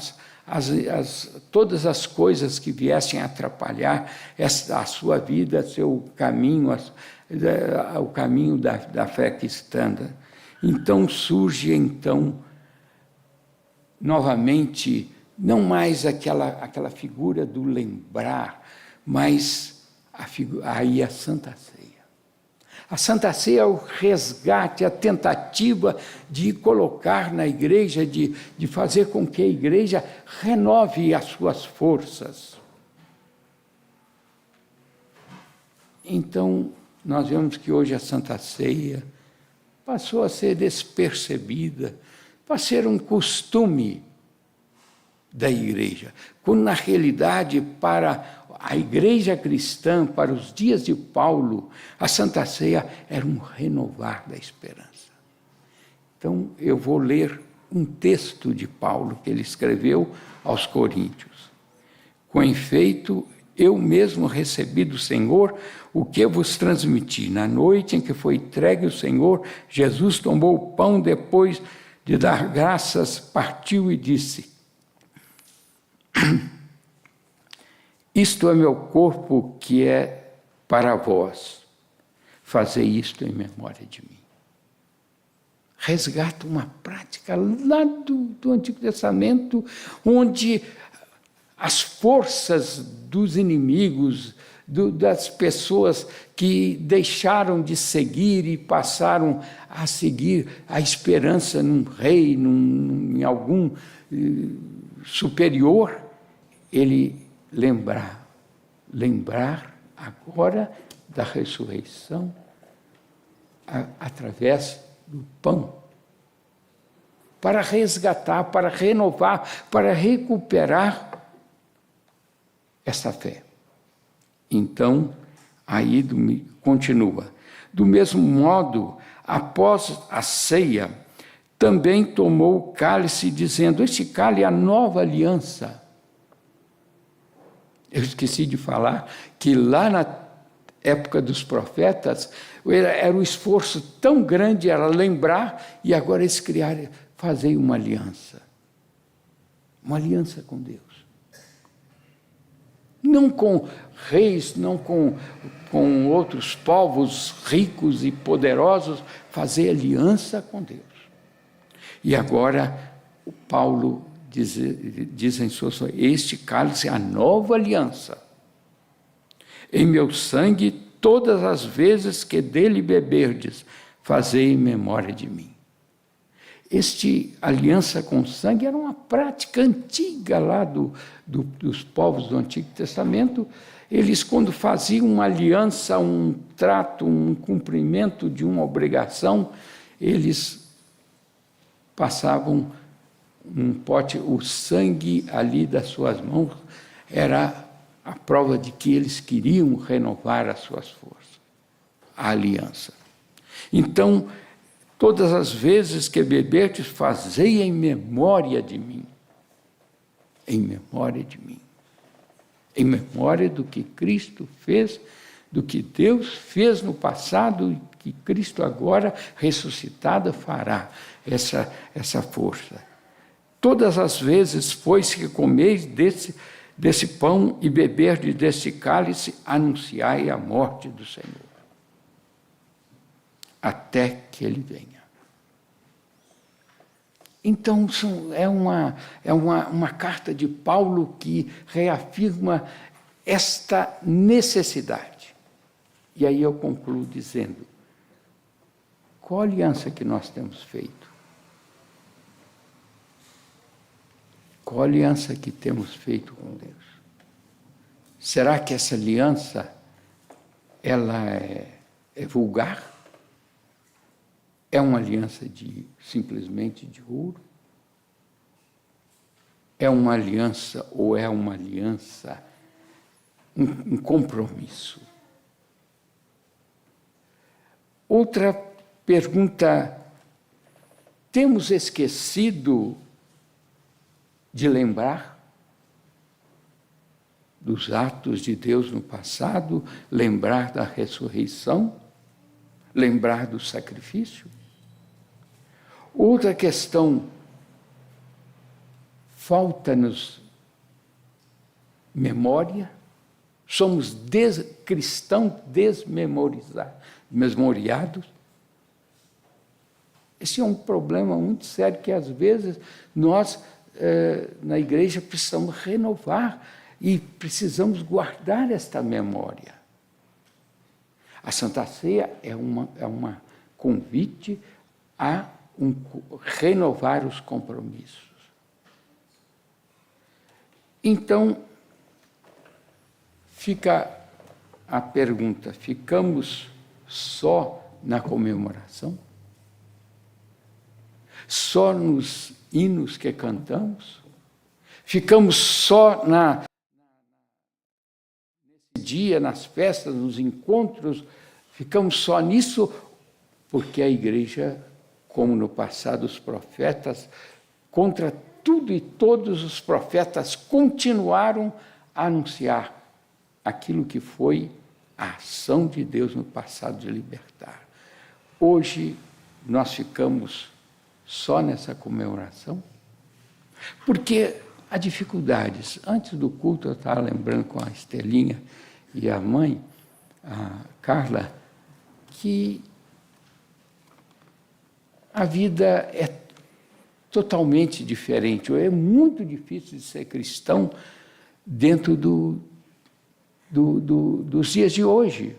todas as coisas que viessem a atrapalhar a sua vida, seu caminho, o caminho da fé cristã. Então surge, novamente, não mais aquela figura do lembrar, mas aí a Santa Ceia. A Santa Ceia é o resgate, a tentativa de colocar na igreja, de fazer com que a igreja renove as suas forças. Então, nós vemos que hoje a Santa Ceia passou a ser despercebida, para ser um costume da igreja, quando na realidade para a igreja cristã, para os dias de Paulo, a Santa Ceia era um renovar da esperança. Então eu vou ler um texto de Paulo que ele escreveu aos Coríntios. Com efeito, eu mesmo recebi do Senhor o que vos transmiti. Na noite em que foi entregue o Senhor, Jesus tomou o pão depois de dar graças, partiu e disse: isto é meu corpo que é para vós. Fazei isto em memória de mim. Resgata uma prática lá do Antigo Testamento, onde as forças dos inimigos, das pessoas que deixaram de seguir e passaram a seguir a esperança num rei, em algum superior, ele lembrar agora da ressurreição através do pão, para resgatar, para renovar, para recuperar essa fé. Então, aí continua. Do mesmo modo, após a ceia, também tomou o cálice, dizendo: este cálice é a nova aliança. Eu esqueci de falar que lá na época dos profetas, era um esforço tão grande, era lembrar, e agora eles criaram, fazer uma aliança com Deus. Não com reis, não com outros povos ricos e poderosos, fazer aliança com Deus. E agora, o Paulo diz em sua este cálice é a nova aliança. Em meu sangue, todas as vezes que dele beberdes, fazei em memória de mim. Aliança com sangue era uma prática antiga lá dos povos do Antigo Testamento. Eles, quando faziam uma aliança, um trato, um cumprimento de uma obrigação, eles passavam um pote, o sangue ali das suas mãos, era a prova de que eles queriam renovar as suas forças, a aliança. Então, todas as vezes que beberdes, fazei em memória de mim. Em memória de mim. Em memória do que Cristo fez, do que Deus fez no passado e que Cristo agora, ressuscitado, fará essa força. Todas as vezes, pois que comeis desse pão e beberdes desse cálice, anunciai a morte do Senhor, até que Ele venha. Então, é uma carta de Paulo que reafirma esta necessidade. E aí eu concluo dizendo, qual aliança que nós temos feito? Qual aliança que temos feito com Deus? Será que essa aliança ela é vulgar? É uma aliança simplesmente de ouro? É uma aliança ou é uma aliança, um compromisso? Outra pergunta, temos esquecido de lembrar dos atos de Deus no passado, lembrar da ressurreição, lembrar do sacrifício? Outra questão, falta-nos memória, somos cristãos desmemoriados. Esse é um problema muito sério que, às vezes, nós, na igreja, precisamos renovar e precisamos guardar esta memória. A Santa Ceia é uma convite a renovar os compromissos. Então, fica a pergunta, ficamos só na comemoração? Só nos hinos que cantamos? Ficamos só nesse dia, nas festas, nos encontros? Ficamos só nisso? Porque a igreja, como no passado os profetas, contra tudo e todos os profetas continuaram a anunciar aquilo que foi a ação de Deus no passado de libertar. Hoje, nós ficamos só nessa comemoração? Porque há dificuldades. Antes do culto, eu estava lembrando com a Estelinha e a mãe, a Carla, que a vida é totalmente diferente. É muito difícil de ser cristão dentro dos dias de hoje.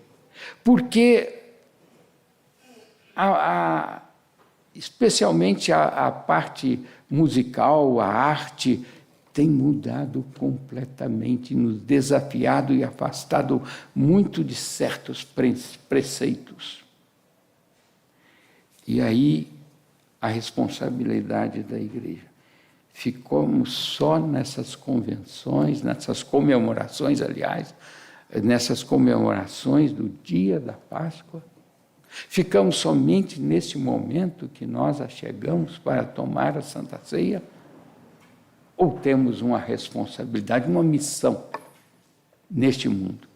Porque, especialmente a parte musical, a arte, tem mudado completamente, nos desafiado e afastado muito de certos preceitos. E aí, a responsabilidade da igreja. Ficamos só nessas convenções, nessas comemorações, aliás, nessas comemorações do dia da Páscoa. Ficamos somente nesse momento que nós chegamos para tomar a Santa Ceia? Ou temos uma responsabilidade, uma missão neste mundo?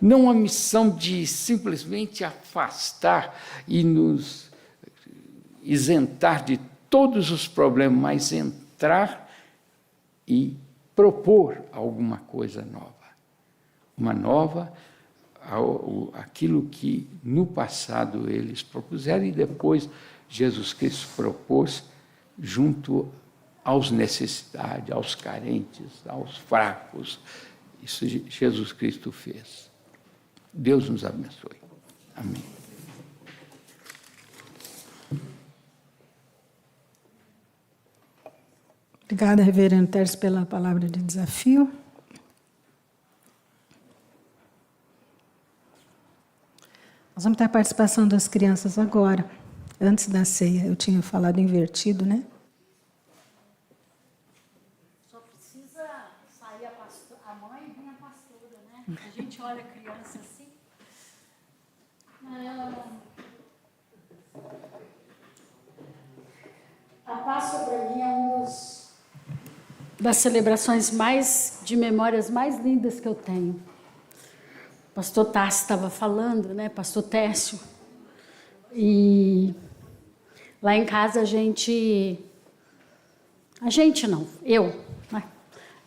Não uma missão de simplesmente afastar e nos isentar de todos os problemas, mas entrar e propor alguma coisa nova. Uma nova, aquilo que no passado eles propuseram e depois Jesus Cristo propôs junto aos necessitados, aos carentes, aos fracos. Isso Jesus Cristo fez. Deus nos abençoe. Amém. Obrigada, reverendo Tércio, pela palavra de desafio. Nós vamos ter a participação das crianças agora, antes da ceia. Eu tinha falado invertido, né? Só precisa sair a mãe A Páscoa para mim é uma das celebrações de memórias mais lindas que eu tenho. O pastor Tássio estava falando, né, pastor Técio, e lá em casa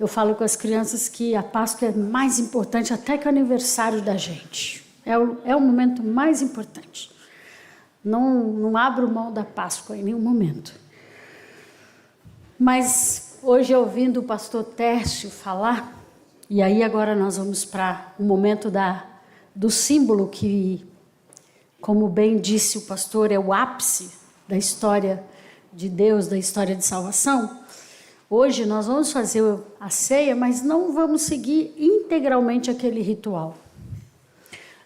eu falo com as crianças que a Páscoa é mais importante até que o aniversário da gente. É o momento mais importante. Não abro mão da Páscoa em nenhum momento. Mas hoje, ouvindo o pastor Tércio falar, e aí agora nós vamos para o momento do símbolo que, como bem disse o pastor, é o ápice da história de Deus, da história de salvação. Hoje nós vamos fazer a ceia, mas não vamos seguir integralmente aquele ritual.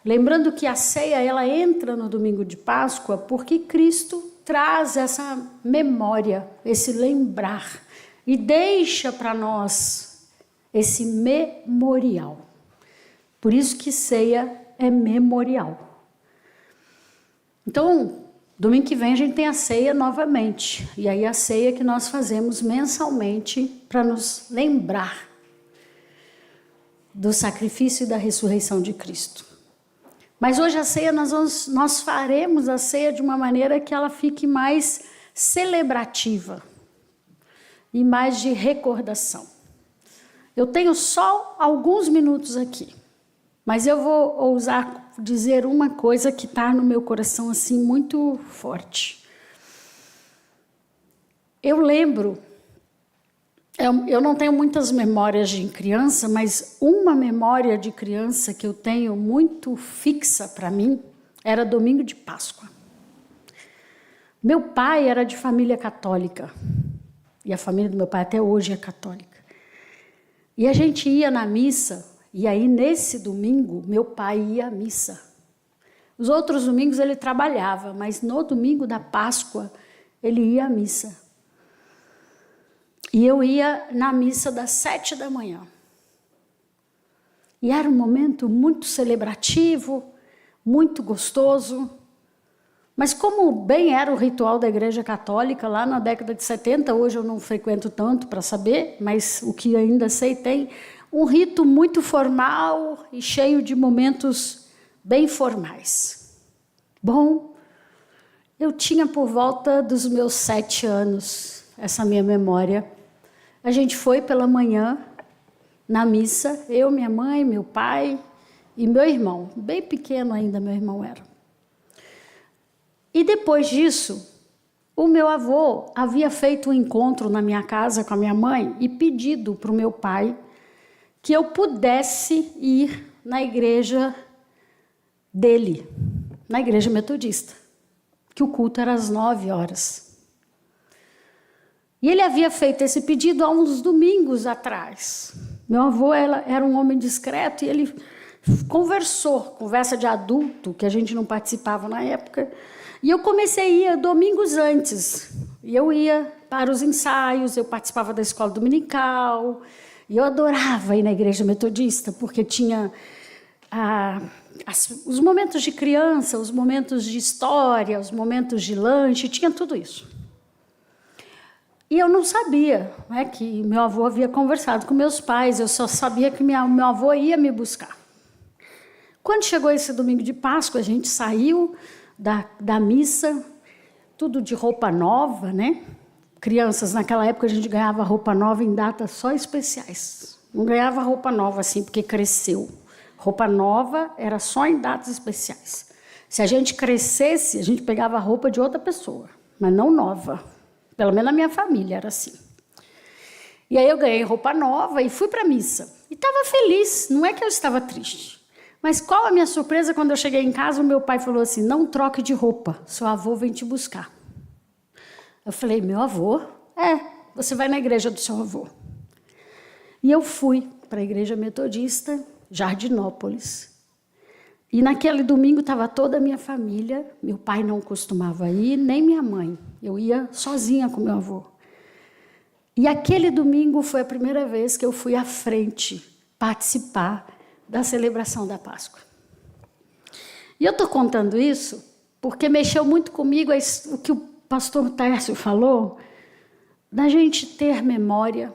Lembrando que a ceia ela entra no domingo de Páscoa porque Cristo traz essa memória, esse lembrar e deixa para nós esse memorial. Por isso que ceia é memorial. Então, domingo que vem a gente tem a ceia novamente. E aí a ceia que nós fazemos mensalmente para nos lembrar do sacrifício e da ressurreição de Cristo. Mas hoje a ceia nós faremos a ceia de uma maneira que ela fique mais celebrativa e mais de recordação. Eu tenho só alguns minutos aqui, mas eu vou ousar dizer uma coisa que está no meu coração assim muito forte. Eu lembro, eu não tenho muitas memórias de criança, mas uma memória de criança que eu tenho muito fixa para mim era domingo de Páscoa. Meu pai era de família católica, e a família do meu pai até hoje é católica. E a gente ia na missa, e aí nesse domingo meu pai ia à missa. Os outros domingos ele trabalhava, mas no domingo da Páscoa ele ia à missa. E eu ia na missa das 7 da manhã. E era um momento muito celebrativo, muito gostoso. Mas como bem era o ritual da Igreja Católica lá na década de 70, hoje eu não frequento tanto para saber, mas o que ainda sei tem um rito muito formal e cheio de momentos bem formais. Bom, eu tinha por volta dos meus 7 anos, essa minha memória. A gente foi pela manhã na missa, eu, minha mãe, meu pai e meu irmão. Bem pequeno ainda meu irmão era. E depois disso, o meu avô havia feito um encontro na minha casa com a minha mãe e pedido para o meu pai que eu pudesse ir na igreja dele, na igreja metodista, que o culto era às 9 horas. E ele havia feito esse pedido há uns domingos atrás. Meu avô era um homem discreto e ele conversa de adulto, que a gente não participava na época. E eu comecei a ir domingos antes. E eu ia para os ensaios, eu participava da escola dominical. E eu adorava ir na igreja metodista, porque tinha os momentos de criança, os momentos de história, os momentos de lanche, tinha tudo isso. E eu não sabia, né, que meu avô havia conversado com meus pais, eu só sabia que meu avô ia me buscar. Quando chegou esse domingo de Páscoa, a gente saiu da missa, tudo de roupa nova, né? Crianças, naquela época a gente ganhava roupa nova em datas só especiais. Não ganhava roupa nova assim porque cresceu. Roupa nova era só em datas especiais. Se a gente crescesse, a gente pegava a roupa de outra pessoa, mas não nova. Pelo menos na minha família era assim. E aí eu ganhei roupa nova e fui para a missa. E estava feliz, não é que eu estava triste. Mas qual a minha surpresa quando eu cheguei em casa, o meu pai falou assim, não troque de roupa, seu avô vem te buscar. Eu falei, meu avô? Você vai na igreja do seu avô. E eu fui para a igreja metodista, Jardinópolis. E naquele domingo estava toda a minha família, meu pai não costumava ir, nem minha mãe. Eu ia sozinha com meu avô. E aquele domingo foi a primeira vez que eu fui à frente participar da celebração da Páscoa. E eu estou contando isso porque mexeu muito comigo o que o pastor Tércio falou, da gente ter memória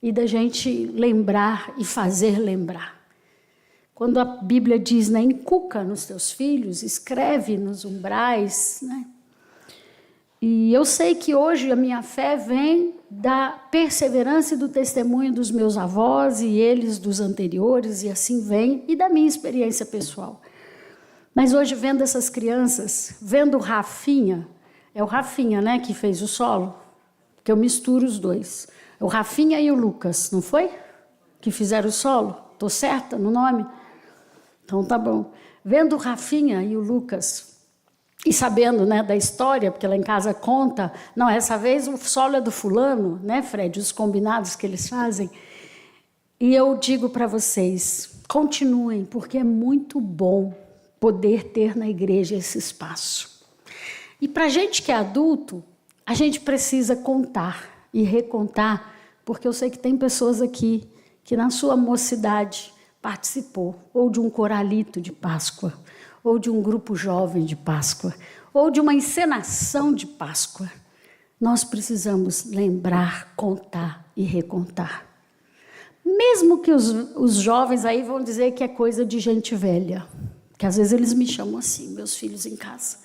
e da gente lembrar e fazer lembrar. Quando a Bíblia diz, né, inculca nos teus filhos, escreve nos umbrais, né? E eu sei que hoje a minha fé vem da perseverança e do testemunho dos meus avós e eles dos anteriores, e assim vem, e da minha experiência pessoal. Mas hoje, vendo essas crianças, vendo o Rafinha, é o Rafinha, né, que fez o solo, que eu misturo os dois. O Rafinha e o Lucas, não foi? Que fizeram o solo? Estou certa no nome? Então tá bom. Vendo o Rafinha e o Lucas, e sabendo, né, da história, porque lá em casa conta, não, essa vez o solo é do fulano, né, Fred, os combinados que eles fazem. E eu digo para vocês, continuem, porque é muito bom poder ter na igreja esse espaço. E para a gente que é adulto, a gente precisa contar e recontar, porque eu sei que tem pessoas aqui que na sua mocidade participou, ou de um coralito de Páscoa, ou de um grupo jovem de Páscoa, ou de uma encenação de Páscoa. Nós precisamos lembrar, contar e recontar. Mesmo que os jovens aí vão dizer que é coisa de gente velha, que às vezes eles me chamam assim, meus filhos em casa.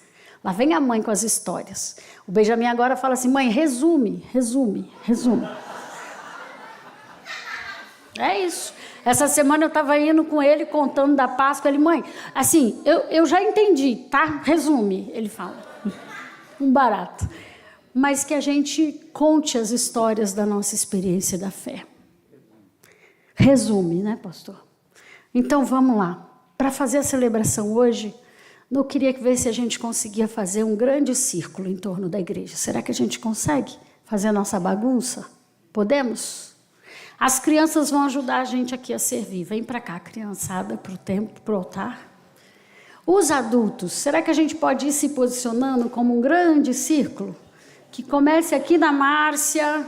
Lá vem a mãe com as histórias. O Benjamin agora fala assim, mãe, resume. É isso. Essa semana eu estava indo com ele, contando da Páscoa. Ele, mãe, assim, eu já entendi, tá? Resume, ele fala. Um barato. Mas que a gente conte as histórias da nossa experiência da fé. Resume, né, pastor? Então, vamos lá. Para fazer a celebração hoje, eu queria ver se a gente conseguia fazer um grande círculo em torno da igreja. Será que a gente consegue fazer a nossa bagunça? Podemos? As crianças vão ajudar a gente aqui a servir. Vem para cá, criançada, para o templo, para o altar. Os adultos, será que a gente pode ir se posicionando como um grande círculo? Que comece aqui na Márcia,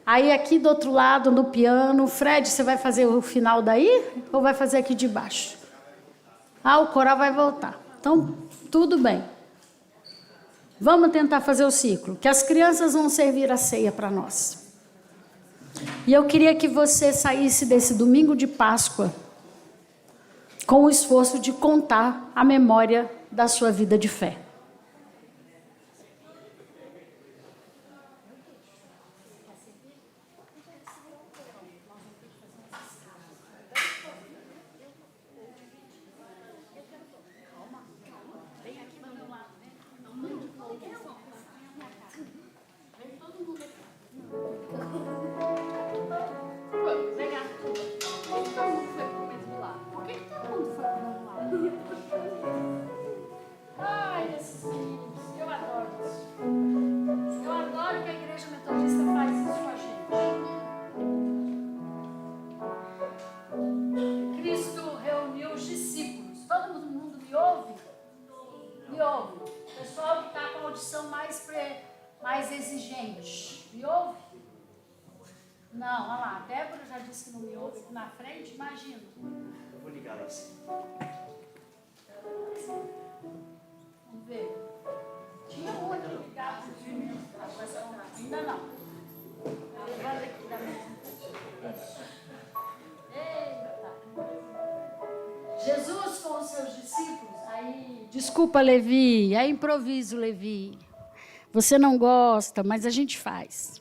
aí aqui do outro lado no piano. Fred, você vai fazer o final daí ou vai fazer aqui de baixo? Ah, o coral vai voltar. Então, tudo bem. Vamos tentar fazer o ciclo, que as crianças vão servir a ceia para nós. E eu queria que você saísse desse domingo de Páscoa com o esforço de contar a memória da sua vida de fé. Mais exigente. Me ouve? Não, olha lá. A Débora já disse que não me ouve na frente. Imagina. Eu vou ligar lá assim. Vamos ver. Tinha um aqui ligado. Ainda não. Levanta aqui da mesa. Eita. Jesus com os seus discípulos. Aí. Desculpa, Levi. É improviso, Levi. Você não gosta, mas a gente faz.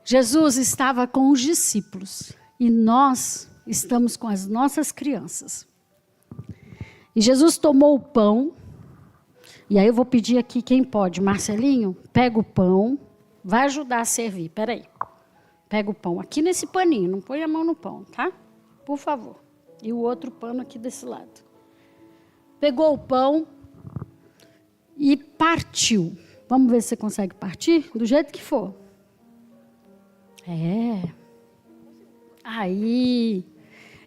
Jesus estava com os discípulos e nós estamos com as nossas crianças. E Jesus tomou o pão, e aí eu vou pedir aqui quem pode, Marcelinho, pega o pão, vai ajudar a servir, peraí. Pega o pão aqui nesse paninho, não põe a mão no pão, tá? Por favor. E o outro pano aqui desse lado. Pegou o pão e partiu. Vamos ver se você consegue partir do jeito que for. Aí.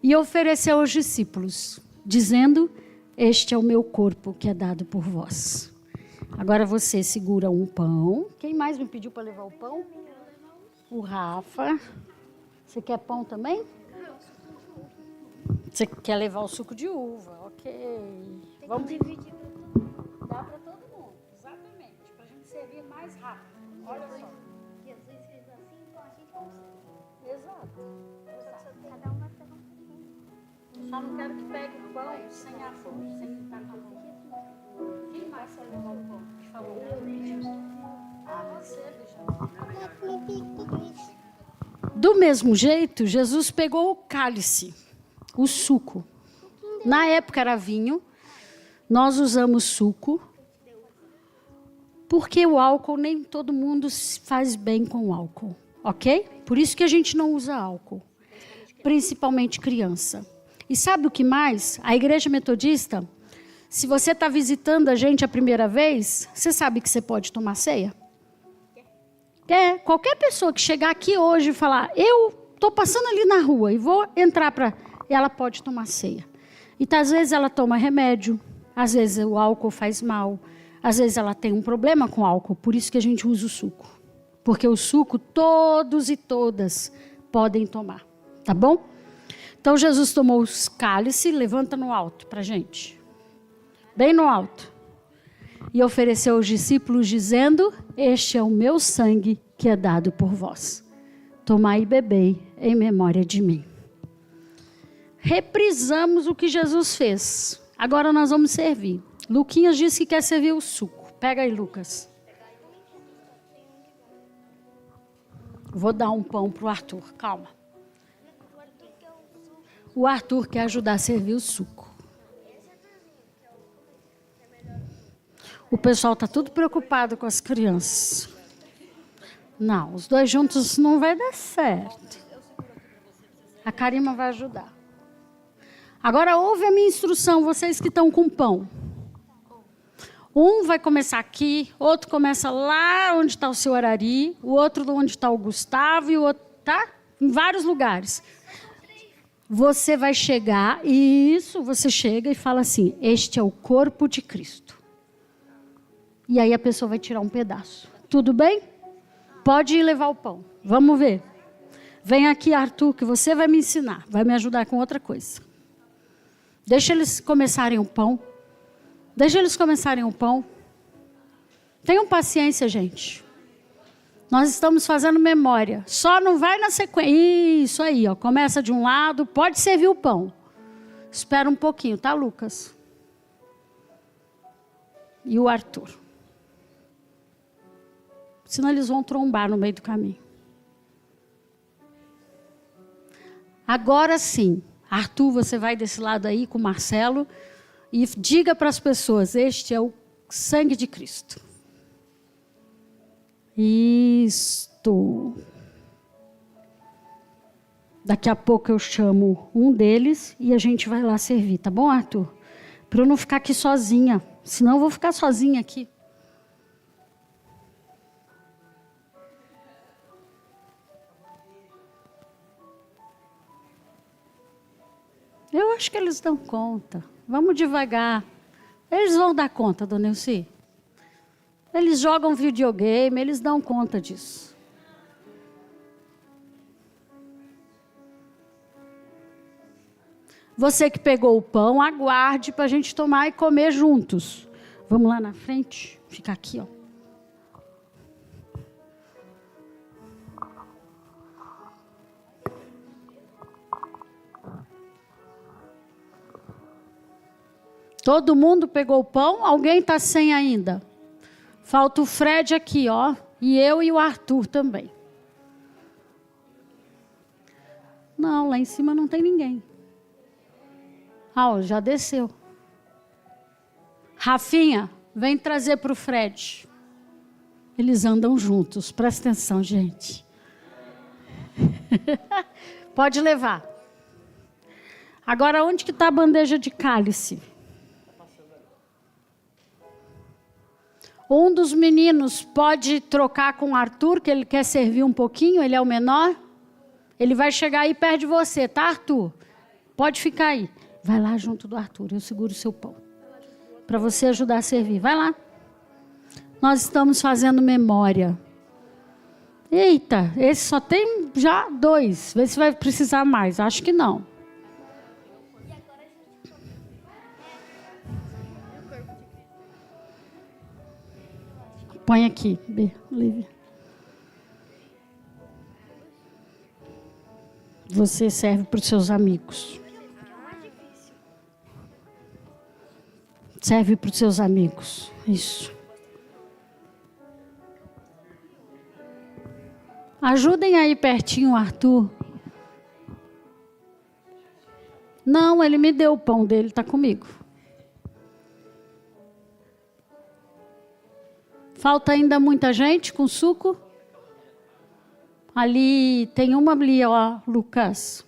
E ofereceu aos discípulos, dizendo, este é o meu corpo que é dado por vós. Agora você segura um pão. Quem mais me pediu para levar o pão? O Rafa. Você quer pão também? Você quer levar o suco de uva, ok. Vamos dividir. Dá para todo mundo, exatamente. Para a gente servir mais rápido. Olha só. Jesus fez assim, então a gente consegue. Exato. Cada um vai pegar um pouquinho. Só não quero que pegue o pão sem a força, sem estar com a mão. Quem mais quer levar o pão? Que falou? Você, do mesmo jeito, Jesus pegou o cálice, o suco. Na época era vinho, nós usamos suco, porque o álcool, nem todo mundo faz bem com o álcool, ok? Por isso que a gente não usa álcool, principalmente criança. E sabe o que mais? A igreja metodista, se você está visitando a gente a primeira vez, você sabe que você pode tomar ceia? Qualquer pessoa que chegar aqui hoje e falar, eu estou passando ali na rua e vou entrar para... Ela pode tomar ceia. E às vezes ela toma remédio, às vezes o álcool faz mal, às vezes ela tem um problema com álcool, por isso que a gente usa o suco. Porque o suco todos e todas podem tomar, tá bom? Então Jesus tomou os cálices, levanta no alto para a gente. Bem no alto. E ofereceu aos discípulos dizendo, este é o meu sangue que é dado por vós. Tomai e bebei em memória de mim. Reprisamos o que Jesus fez. Agora nós vamos servir. Luquinhas disse que quer servir o suco. Pega aí, Lucas. Vou dar um pão para o Arthur. Calma. O Arthur quer ajudar a servir o suco. O pessoal está tudo preocupado com as crianças. Não, os dois juntos não vai dar certo. A Karima vai ajudar. Agora ouve a minha instrução, vocês que estão com pão. Um vai começar aqui, outro começa lá onde está o seu Arari, o outro onde está o Gustavo e o outro, tá? Em vários lugares. Você vai chegar, isso, você chega e fala assim, este é o corpo de Cristo. E aí a pessoa vai tirar um pedaço. Tudo bem? Pode ir levar o pão. Vamos ver. Vem aqui, Arthur, que você vai me ensinar. Vai me ajudar com outra coisa. Deixa eles começarem o pão. Deixa eles começarem o pão. Tenham paciência, gente. Nós estamos fazendo memória. Só não vai na sequência. Isso aí, ó. Começa de um lado, pode servir o pão. Espera um pouquinho, tá, Lucas? E o Arthur. Senão eles vão trombar no meio do caminho. Agora sim, Arthur, você vai desse lado aí com o Marcelo e diga para as pessoas, este é o sangue de Cristo. Isto. Daqui a pouco eu chamo um deles e a gente vai lá servir, tá bom, Arthur? Para eu não ficar aqui sozinha, senão eu vou ficar sozinha aqui. Eu acho que eles dão conta. Vamos devagar. Eles vão dar conta, dona Elci. Eles jogam videogame, eles dão conta disso. Você que pegou o pão, aguarde para a gente tomar e comer juntos. Vamos lá na frente? Fica aqui, ó. Todo mundo pegou o pão? Alguém está sem ainda? Falta o Fred aqui, ó. E eu e o Arthur também. Não, lá em cima não tem ninguém. Ah, ó, já desceu. Rafinha, vem trazer para o Fred. Eles andam juntos. Presta atenção, gente. Pode levar. Agora, onde que está a bandeja de cálice? Um dos meninos pode trocar com o Arthur, que ele quer servir um pouquinho, ele é o menor. Ele vai chegar aí perto de você, tá, Arthur? Pode ficar aí. Vai lá junto do Arthur, eu seguro o seu pão. Para você ajudar a servir. Vai lá. Nós estamos fazendo memória. Eita, esse só tem já 2. Vê se vai precisar mais. Acho que não. E Põe aqui, Lívia. Você serve para os seus amigos. Serve para os seus amigos. Isso. Ajudem aí pertinho o Arthur. Não, ele me deu o pão dele, está comigo. Falta ainda muita gente com suco? Ali, tem uma ali, ó, Lucas.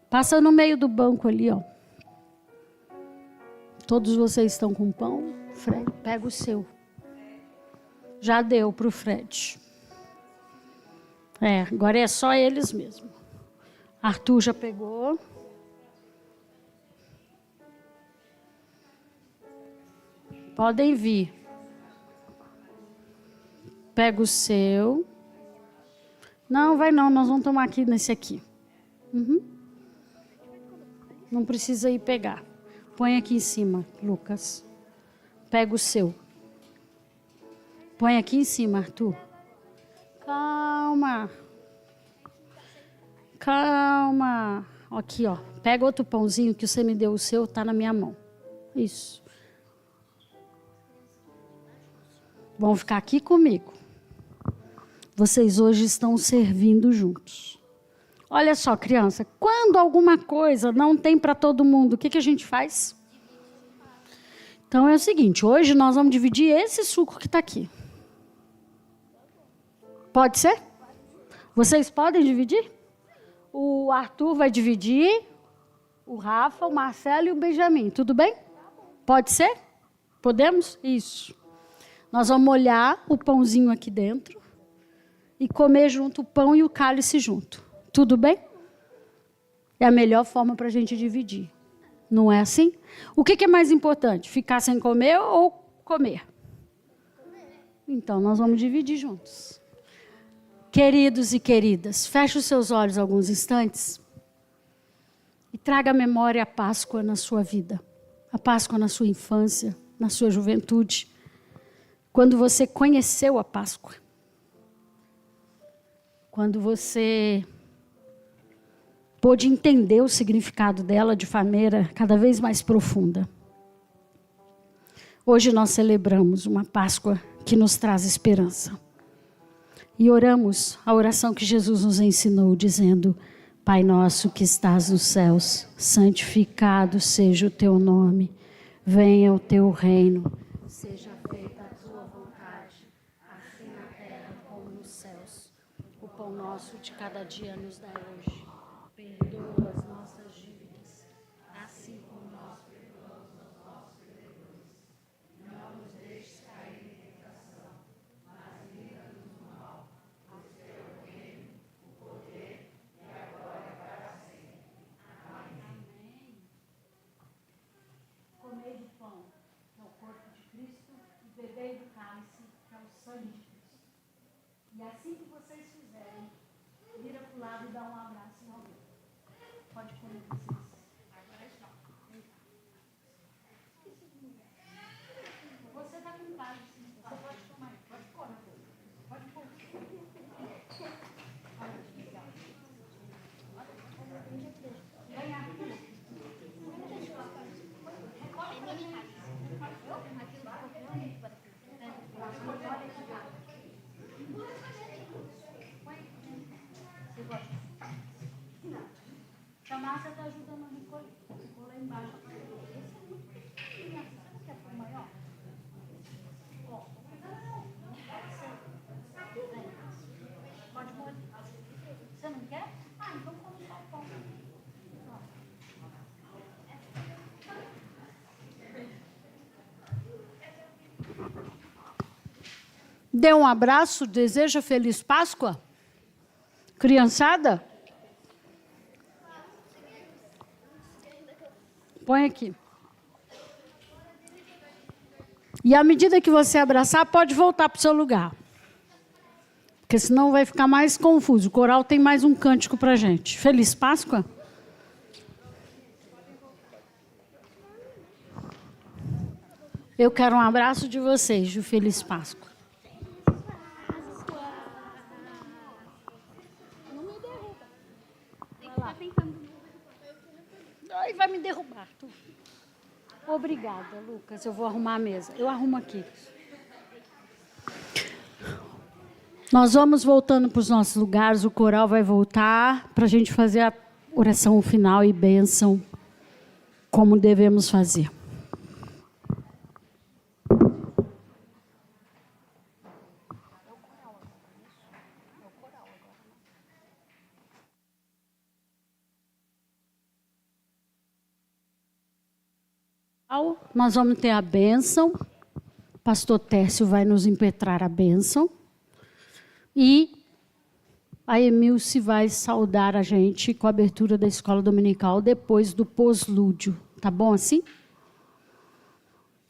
Passa no meio do banco ali, ó. Todos vocês estão com pão? Fred, pega o seu. Já deu para o Fred. Agora é só eles mesmo. Arthur já pegou. Podem vir. Pega o seu. Não, vai não, nós vamos tomar aqui nesse aqui. Não precisa ir pegar. Põe aqui em cima, Lucas. Pega o seu. Põe aqui em cima, Arthur. Calma. Calma. Aqui, ó. Pega outro pãozinho que você me deu, o seu tá na minha mão. Isso. Vão ficar aqui comigo. Vocês hoje estão servindo juntos. Olha só, criança, quando alguma coisa não tem para todo mundo, o que a gente faz? Então é o seguinte, hoje nós vamos dividir esse suco que está aqui. Pode ser? Vocês podem dividir? O Arthur vai dividir, o Rafa, o Marcelo e o Benjamin, tudo bem? Pode ser? Podemos? Isso. Nós vamos molhar o pãozinho aqui dentro e comer junto o pão e o cálice junto. Tudo bem? É a melhor forma para a gente dividir. Não é assim? O que é mais importante? Ficar sem comer ou comer? Então, nós vamos dividir juntos. Queridos e queridas, feche os seus olhos alguns instantes e traga à memória a Páscoa na sua vida. A Páscoa na sua infância, na sua juventude. Quando você conheceu a Páscoa. Quando você pôde entender o significado dela de maneira cada vez mais profunda. Hoje nós celebramos uma Páscoa que nos traz esperança. E oramos a oração que Jesus nos ensinou, dizendo: Pai nosso que estás nos céus, santificado seja o teu nome. Venha o teu reino. Seja feita a tua vontade, assim na terra como nos céus. O pão nosso de cada dia nos dá hoje. Perdoa as nossas dívidas, assim como nós perdoamos aos nossos devedores. Não nos deixes cair em tentação, mas livra-nos do mal. Pois teu reino, o poder e a glória para sempre. Amém. Comei do pão, que é o corpo de Cristo, e bebei do cálice, que é o sangue de Cristo. E assim que vocês fizerem, vira para o lado e dá um abraço em alguém. Pode comer vocês. Você está com paz, sim. Você pode tomar. Pode pôr. Pode pôr. Olha que legal. Vem aqui. A Márcia está ajudando a recolher. Ficou lá embaixo. Esse é muito pequenininho. Sabe que é por maior? Ó. Pode molhar. Você não quer? Ah, então come só o pão. Dê um abraço, deseja feliz Páscoa? Criançada? Põe aqui. E à medida que você abraçar, pode voltar para o seu lugar. Porque senão vai ficar mais confuso. O coral tem mais um cântico para a gente. Feliz Páscoa. Eu quero um abraço de vocês, de Feliz Páscoa. Não me derruba. Vai lá. Ai, vai me derrubar. Obrigada, Lucas. Eu vou arrumar a mesa. Eu arrumo aqui. Nós vamos voltando para os nossos lugares. O coral vai voltar para a gente fazer a oração final e bênção, como devemos fazer. Nós vamos ter a bênção. Pastor Tércio vai nos impetrar a bênção. E a Emilce vai saudar a gente com a abertura da escola dominical depois do pós-lúdio. Tá bom assim?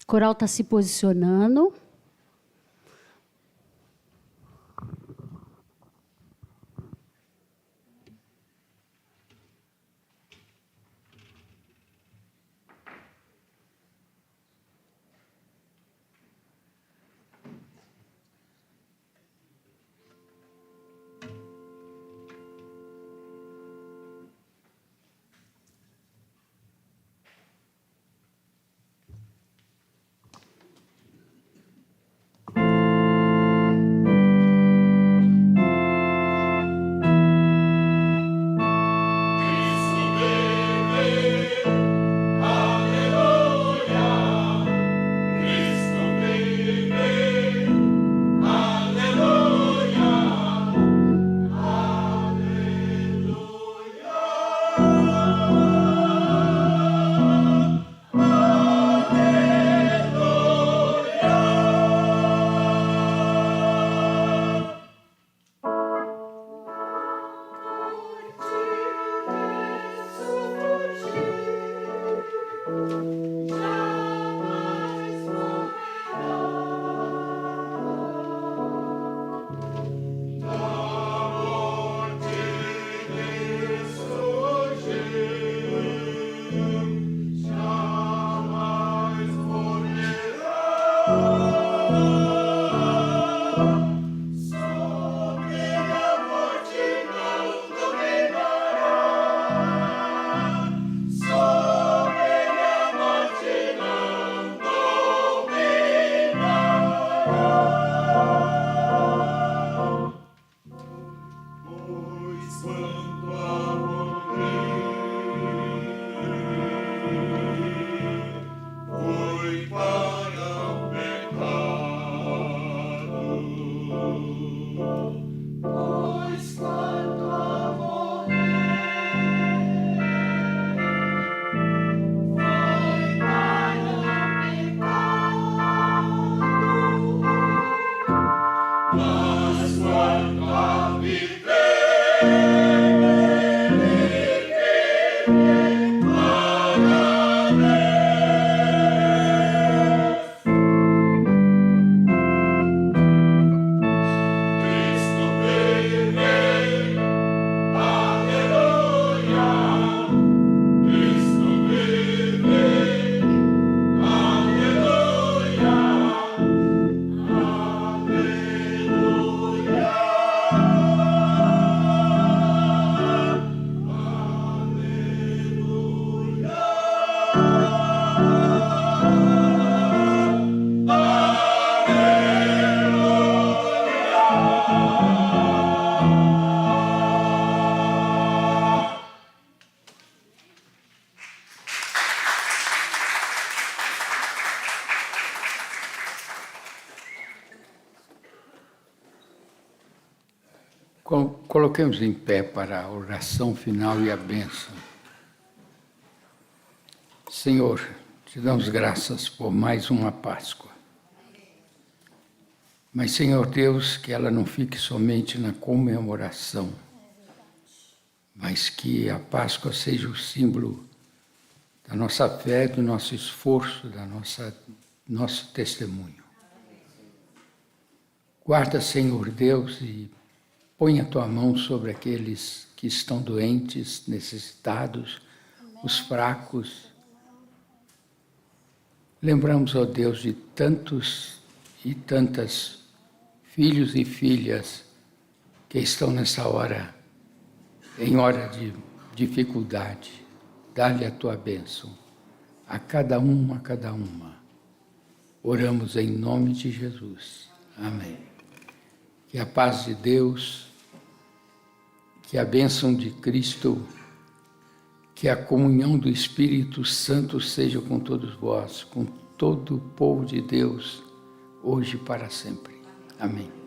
O coral está se posicionando. Coloquemos em pé para a oração final e a bênção. Senhor, te damos graças por mais uma Páscoa. Mas, Senhor Deus, que ela não fique somente na comemoração, mas que a Páscoa seja o símbolo da nossa fé, do nosso esforço, da nosso testemunho. Guarda, Senhor Deus, e põe a tua mão sobre aqueles que estão doentes, necessitados, os fracos, Lembramos, ó Deus, de tantos e tantas filhos e filhas que estão nessa hora, em hora de dificuldade. Dá-lhe a tua bênção, a cada um, a cada uma. Oramos em nome de Jesus. Amém. Que a paz de Deus, que a bênção de Cristo, que a comunhão do Espírito Santo seja com todos vós, com todo o povo de Deus, hoje e para sempre. Amém.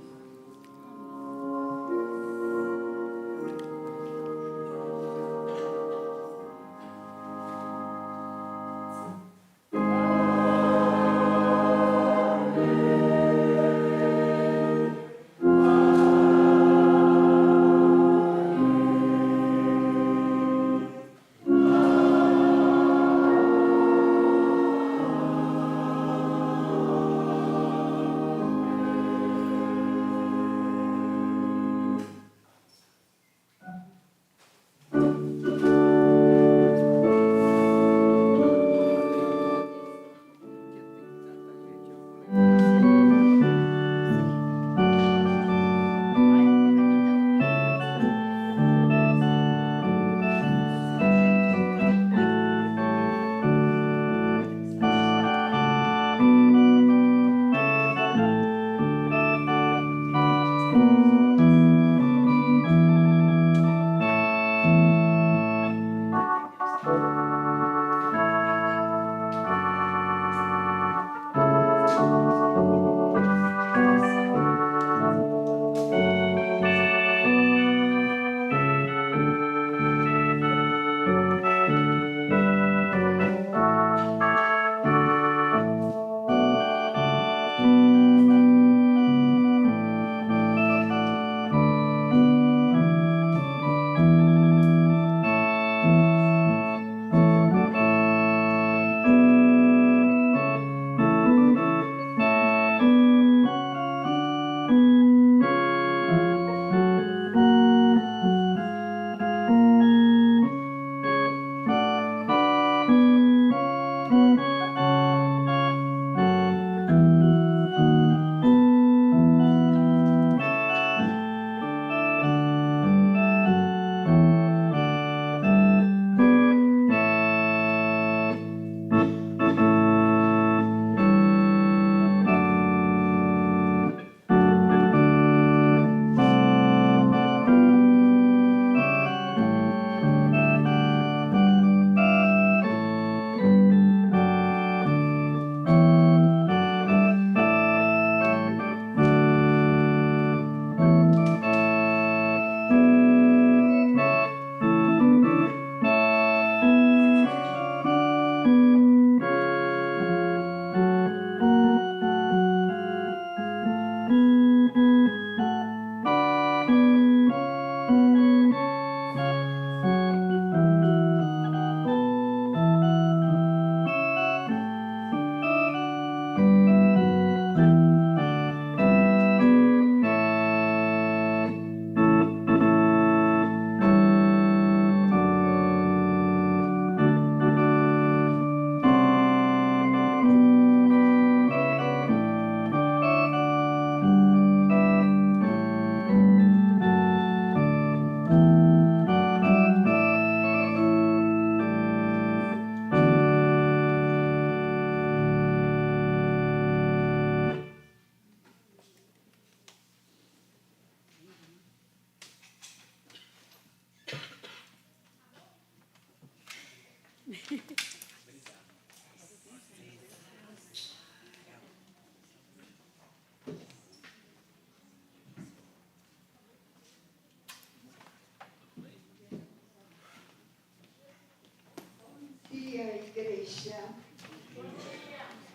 Dia, igreja.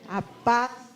A paz